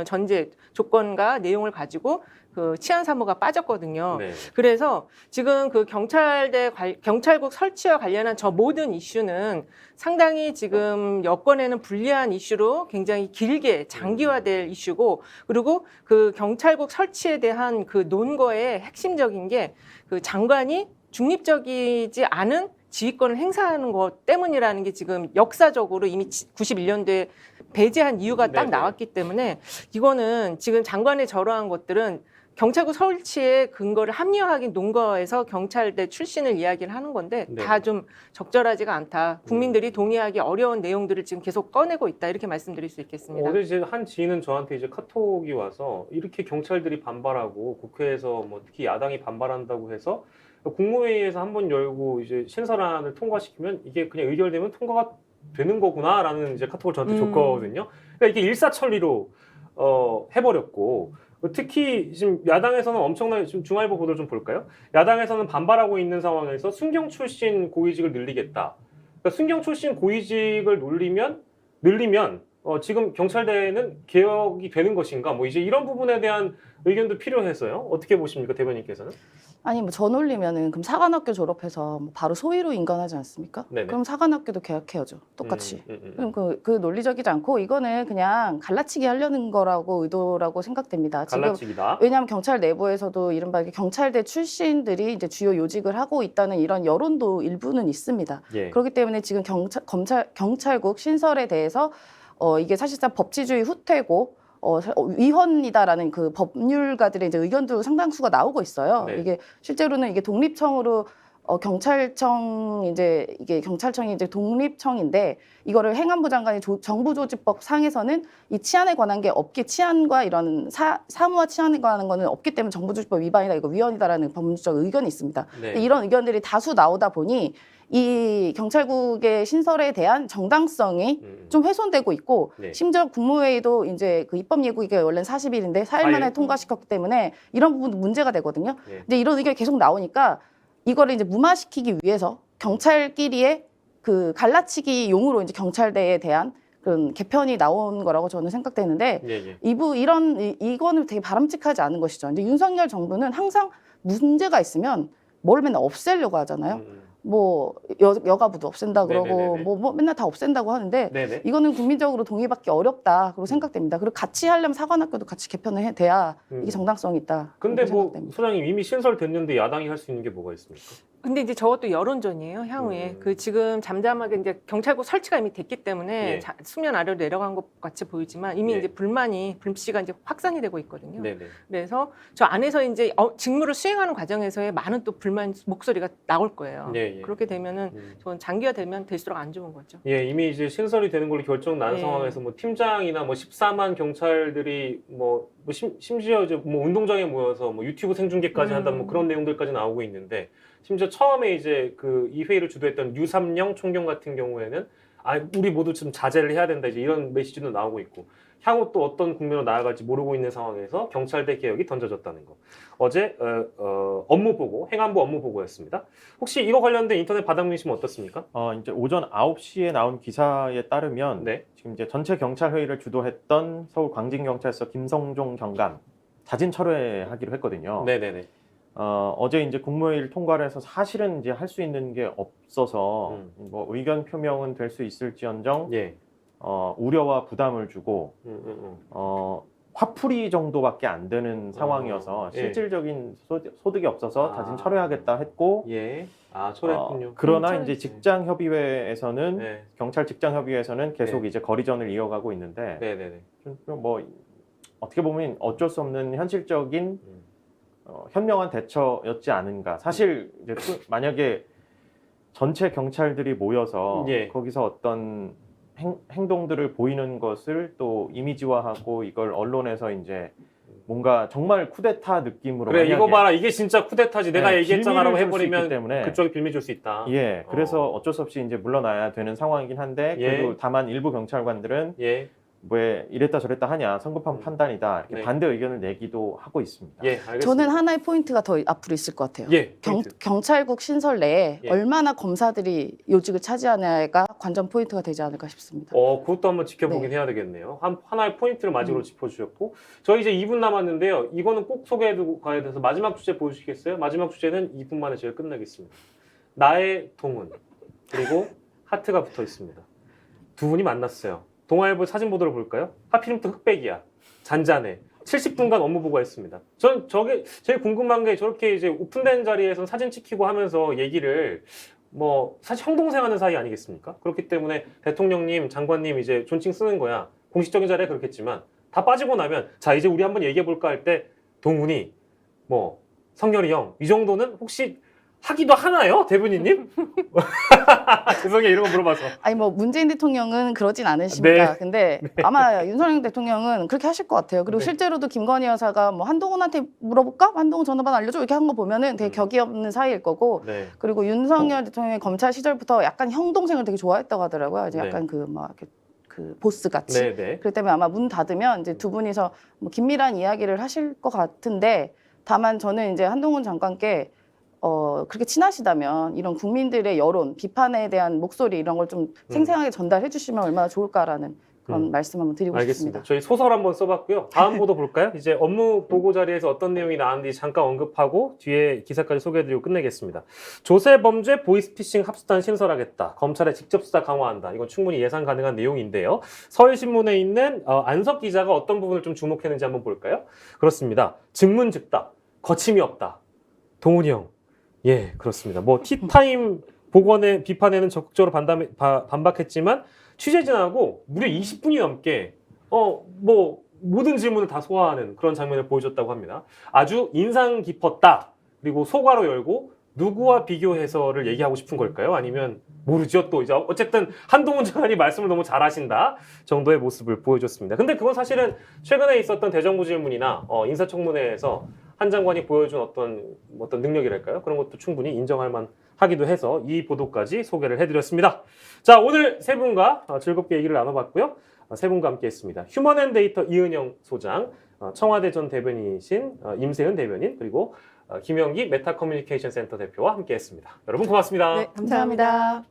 전제 조건과 내용을 가지고 그 치안 사무가 빠졌거든요. 네. 그래서 지금 그 경찰국 설치와 관련한 저 모든 이슈는 상당히 지금 여권에는 불리한 이슈로 굉장히 길게 장기화될 이슈고, 그리고 그 경찰국 설치에 대한 그 논거의 핵심적인 게 그 장관이 중립적이지 않은 지휘권을 행사하는 것 때문이라는 게 지금 역사적으로 이미 91년도에 배제한 이유가 딱 네네. 나왔기 때문에, 이거는 지금 장관의 저러한 것들은 경찰국 설치에 근거를 합리화하긴 논거에서 경찰대 출신을 이야기를 하는 건데 네. 다 좀 적절하지가 않다. 국민들이 동의하기 어려운 내용들을 지금 계속 꺼내고 있다. 이렇게 말씀드릴 수 있겠습니다. 어제 이제 한 지인은 저한테 이제 카톡이 와서 이렇게 경찰들이 반발하고 국회에서 뭐 특히 야당이 반발한다고 해서 국무회의에서 한번 열고 이제 신설안을 통과시키면 이게 그냥 의결되면 통과가 되는 거구나라는 이제 카톡을 저한테 줬거든요. 그러니까 이게 일사천리로 해버렸고, 특히 지금 야당에서는 엄청나게, 지금 중앙일보 보도를 좀 볼까요? 야당에서는 반발하고 있는 상황에서 순경 출신 고위직을 늘리겠다. 그러니까 순경 출신 고위직을 늘리면 지금 경찰대는 개혁이 되는 것인가? 뭐 이제 이런 부분에 대한 의견도 필요해서요. 어떻게 보십니까, 대변인께서는? 아니 뭐 저 놀리면은 그럼 사관학교 졸업해서 뭐 바로 소위로 인간하지 않습니까? 네네. 그럼 사관학교도 개혁해야죠. 똑같이. 음. 그럼 그 논리적이지 않고 이거는 그냥 갈라치기 하려는 거라고 의도라고 생각됩니다. 지금 갈라치기다. 왜냐하면 경찰 내부에서도 이른바 이게 경찰대 출신들이 이제 주요 요직을 하고 있다는 이런 여론도 일부는 있습니다. 예. 그렇기 때문에 지금 경찰국 신설에 대해서 이게 사실상 법치주의 후퇴고 위헌이다라는 그 법률가들의 이제 의견도 상당수가 나오고 있어요. 네. 이게 실제로는 이게 독립청으로 경찰청이 이제 독립청인데 이거를 행안부 장관이 정부조직법 상에서는 이 치안에 관한 게 없기, 치안과 이런 사무와 치안에 관한 거는 없기 때문에 정부조직법 위반이다, 이거 위헌이다라는 법률적 의견이 있습니다. 네. 근데 이런 의견들이 다수 나오다 보니 이 경찰국의 신설에 대한 정당성이 좀 훼손되고 있고, 네. 심지어 국무회의도 이제 그 입법 예고기가 원래는 40일인데 4일 만에 4일. 통과시켰기 때문에 이런 부분도 문제가 되거든요. 네. 근데 이런 의견이 계속 나오니까 이거를 이제 무마시키기 위해서 경찰끼리의 그 갈라치기 용으로 이제 경찰대에 대한 그런 개편이 나온 거라고 저는 생각되는데, 예. 이거는 되게 바람직하지 않은 것이죠. 근데 윤석열 정부는 항상 문제가 있으면 뭘 맨날 없애려고 하잖아요. 뭐 여가부도 없앤다 그러고 네네네네. 뭐 맨날 다 없앤다고 하는데 네네. 이거는 국민적으로 동의받기 어렵다고 생각됩니다. 그리고 같이 하려면 사관학교도 같이 개편을 돼야 이게 정당성이 있다. 근데 그렇게 뭐 생각됩니다. 소장님 이미 신설됐는데 야당이 할 수 있는 게 뭐가 있습니까? 근데 이제 저것도 여론전이에요, 향후에. 그 지금 잠잠하게 이제 경찰국 설치가 이미 됐기 때문에 예. 수면 아래로 내려간 것 같이 보이지만 이미 예. 이제 불씨가 이제 확산이 되고 있거든요. 네네. 그래서 저 안에서 이제 직무를 수행하는 과정에서의 많은 또 불만 목소리가 나올 거예요. 예. 그렇게 되면은 전 장기화되면 될수록 안 좋은 거죠. 예, 이미 이제 신설이 되는 걸로 결정 난 예. 상황에서 뭐 팀장이나 뭐 14만 경찰들이 심지어 이제 뭐 운동장에 모여서 뭐 유튜브 생중계까지 한다 뭐 그런 내용들까지 나오고 있는데, 심지어 처음에 이제 이 회의를 주도했던 유삼영 총경 같은 경우에는 우리 모두 좀 자제를 해야 된다, 이제 이런 메시지도 나오고 있고, 향후 또 어떤 국면으로 나아갈지 모르고 있는 상황에서 경찰대 개혁이 던져졌다는 거. 어제 업무 보고, 행안부 업무 보고였습니다. 혹시 이거 관련된 인터넷 바닥민심 어떻습니까? 이제 오전 9시에 나온 기사에 따르면 네. 지금 이제 전체 경찰 회의를 주도했던 서울 광진경찰서 김성종 경감 자진 철회하기로 했거든요. 네네네. 어제 이제 국무회의를 통과를 해서 사실은 이제 할 수 있는 게 없어서 뭐 의견 표명은 될 수 있을지언정 예. 우려와 부담을 주고 음. 화풀이 정도밖에 안 되는 상황이어서 예. 실질적인 소득이 없어서 아. 자진 철회하겠다 했고 예. 아, 철회했군요. 그러나 이제 직장협의회에서는 네. 경찰 직장협의회에서는 계속 네. 이제 거리전을 이어가고 있는데 네네네. 뭐 어떻게 보면 어쩔 수 없는 현실적인 현명한 대처였지 않은가. 사실 이제 만약에 전체 경찰들이 모여서 예. 거기서 어떤 행동들을 보이는 것을 또 이미지화하고 이걸 언론에서 이제 뭔가 정말 쿠데타 느낌으로 그래, 이거 만약에 봐라. 이게 진짜 쿠데타지. 내가 네, 얘기했잖아라고 빌미를 줄수 있기 해버리면 때문에. 그쪽이 빌미 줄 수 있다. 예, 그래서 어쩔 수 없이 이제 물러나야 되는 상황이긴 한데 예. 그래도 다만 일부 경찰관들은 예. 왜 이랬다 저랬다 하냐 성급한 판단이다 이렇게 네. 반대 의견을 내기도 하고 있습니다. 예, 알겠습니다. 저는 하나의 포인트가 더 앞으로 있을 것 같아요. 예, 포인트. 경찰국 신설 내에 예. 얼마나 검사들이 요직을 차지하냐가 관전 포인트가 되지 않을까 싶습니다. 그것도 한번 지켜보긴 네. 해야 되겠네요. 하나의 포인트를 마지막으로 짚어주셨고, 저희 이제 2분 남았는데요. 이거는 꼭 소개해두고 가야 돼서 마지막 주제 보여주시겠어요? 마지막 주제는 2분 만에 저희가 끝내겠습니다. 나의 동은 그리고 하트가 붙어 있습니다. 두 분이 만났어요. 동아일보 사진 보도록 볼까요? 하필이면 또 흑백이야. 잔잔해. 70분간 업무 보고했습니다. 전 저게 제일 궁금한 게 저렇게 이제 오픈된 자리에서 사진 찍히고 하면서 얘기를 뭐 사실 형동생 하는 사이 아니겠습니까? 그렇기 때문에 대통령님, 장관님 이제 존칭 쓰는 거야. 공식적인 자리에 그렇겠지만 다 빠지고 나면 자 이제 우리 한번 얘기해 볼까 할 때 동훈이 뭐 성렬이 형 이 정도는 혹시 하기도 하나요? 대변인님? 죄송해요. 이런 거 물어봐서. 아니 뭐 문재인 대통령은 그러진 않으십니다. 네. 근데 아마 윤석열 대통령은 그렇게 하실 것 같아요. 그리고 네. 실제로도 김건희 여사가 뭐 한동훈한테 물어볼까? 한동훈 전화번호 알려줘? 이렇게 한 거 보면은 되게 격이 없는 사이일 거고. 네. 그리고 윤석열 대통령이 검찰 시절부터 약간 형 동생을 되게 좋아했다고 하더라고요. 이제 네. 약간 그 보스 같이. 네, 네. 그렇기 때문에 아마 문 닫으면 이제 두 분이서 뭐 긴밀한 이야기를 하실 것 같은데 다만 저는 이제 한동훈 장관께 그렇게 친하시다면 이런 국민들의 여론, 비판에 대한 목소리 이런 걸 좀 생생하게 전달해 주시면 얼마나 좋을까라는 그런 말씀 한번 드리고 알겠습니다. 싶습니다. 저희 소설 한번 써봤고요. 다음 보도 볼까요? 이제 업무 보고 자리에서 어떤 내용이 나왔는지 잠깐 언급하고 뒤에 기사까지 소개해드리고 끝내겠습니다. 조세 범죄 보이스피싱 합수단 신설하겠다. 검찰의 직접 수사 강화한다. 이건 충분히 예상 가능한 내용인데요. 서울신문에 있는 안석 기자가 어떤 부분을 좀 주목했는지 한번 볼까요? 그렇습니다. 증문즉답, 거침이 없다. 동훈이 형. 예, 그렇습니다. 뭐 티타임 복원의 비판에는 적극적으로 반박했지만 취재진하고 무려 20분이 넘게 뭐 모든 질문을 다 소화하는 그런 장면을 보여줬다고 합니다. 아주 인상 깊었다. 그리고 소괄호 열고 누구와 비교해서를 얘기하고 싶은 걸까요? 아니면 모르죠. 또 이제 어쨌든 한동훈 장관이 말씀을 너무 잘하신다 정도의 모습을 보여줬습니다. 근데 그건 사실은 최근에 있었던 대정부 질문이나 인사청문회에서 한 장관이 보여준 어떤 능력이랄까요? 그런 것도 충분히 인정할 만하기도 해서 이 보도까지 소개를 해드렸습니다. 자, 오늘 세 분과 즐겁게 얘기를 나눠봤고요. 세 분과 함께했습니다. 휴먼앤데이터 이은영 소장, 청와대 전 대변인이신 임세은 대변인, 그리고 김영기 메타커뮤니케이션 센터 대표와 함께했습니다. 여러분 고맙습니다. 네, 감사합니다.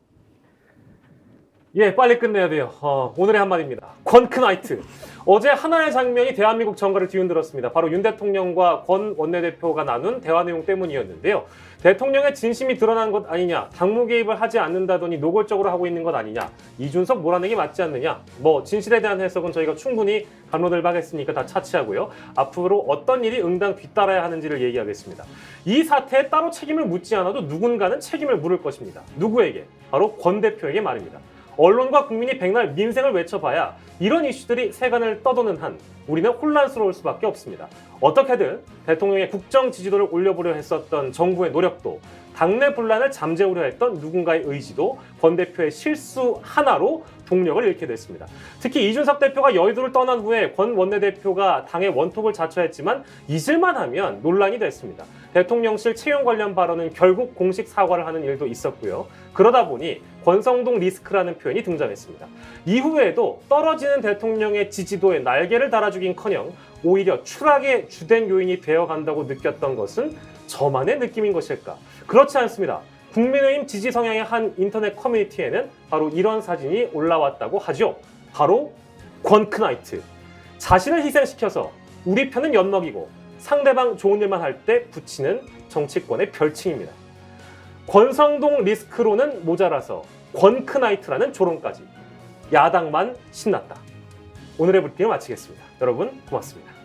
예, 빨리 끝내야 돼요. 오늘의 한마디입니다. 권크나이트. 어제 하나의 장면이 대한민국 정가를 뒤흔들었습니다. 바로 윤 대통령과 권 원내대표가 나눈 대화 내용 때문이었는데요. 대통령의 진심이 드러난 것 아니냐, 당무 개입을 하지 않는다더니 노골적으로 하고 있는 것 아니냐, 이준석 몰아내기 맞지 않느냐, 뭐 진실에 대한 해석은 저희가 충분히 반론을 하겠으니까 다 차치하고요. 앞으로 어떤 일이 응당 뒤따라야 하는지를 얘기하겠습니다. 이 사태에 따로 책임을 묻지 않아도 누군가는 책임을 물을 것입니다. 누구에게? 바로 권 대표에게 말입니다. 언론과 국민이 백날 민생을 외쳐봐야 이런 이슈들이 세간을 떠도는 한 우리는 혼란스러울 수밖에 없습니다. 어떻게든 대통령의 국정 지지도를 올려보려 했었던 정부의 노력도, 당내 분란을 잠재우려 했던 누군가의 의지도 권 대표의 실수 하나로 동력을 잃게 됐습니다. 특히 이준석 대표가 여의도를 떠난 후에 권 원내대표가 당의 원톱을 자처했지만 잊을만 하면 논란이 됐습니다. 대통령실 채용 관련 발언은 결국 공식 사과를 하는 일도 있었고요. 그러다 보니 권성동 리스크라는 표현이 등장했습니다. 이후에도 떨어지는 대통령의 지지도에 날개를 달아주긴커녕 오히려 추락의 주된 요인이 되어간다고 느꼈던 것은 저만의 느낌인 것일까? 그렇지 않습니다. 국민의힘 지지 성향의 한 인터넷 커뮤니티에는 바로 이런 사진이 올라왔다고 하죠. 바로 권크나이트. 자신을 희생시켜서 우리 편은 엿먹이고 상대방 좋은 일만 할 때 붙이는 정치권의 별칭입니다. 권성동 리스크로는 모자라서 권크나이트라는 조롱까지. 야당만 신났다. 오늘의 브리핑을 마치겠습니다. 여러분 고맙습니다.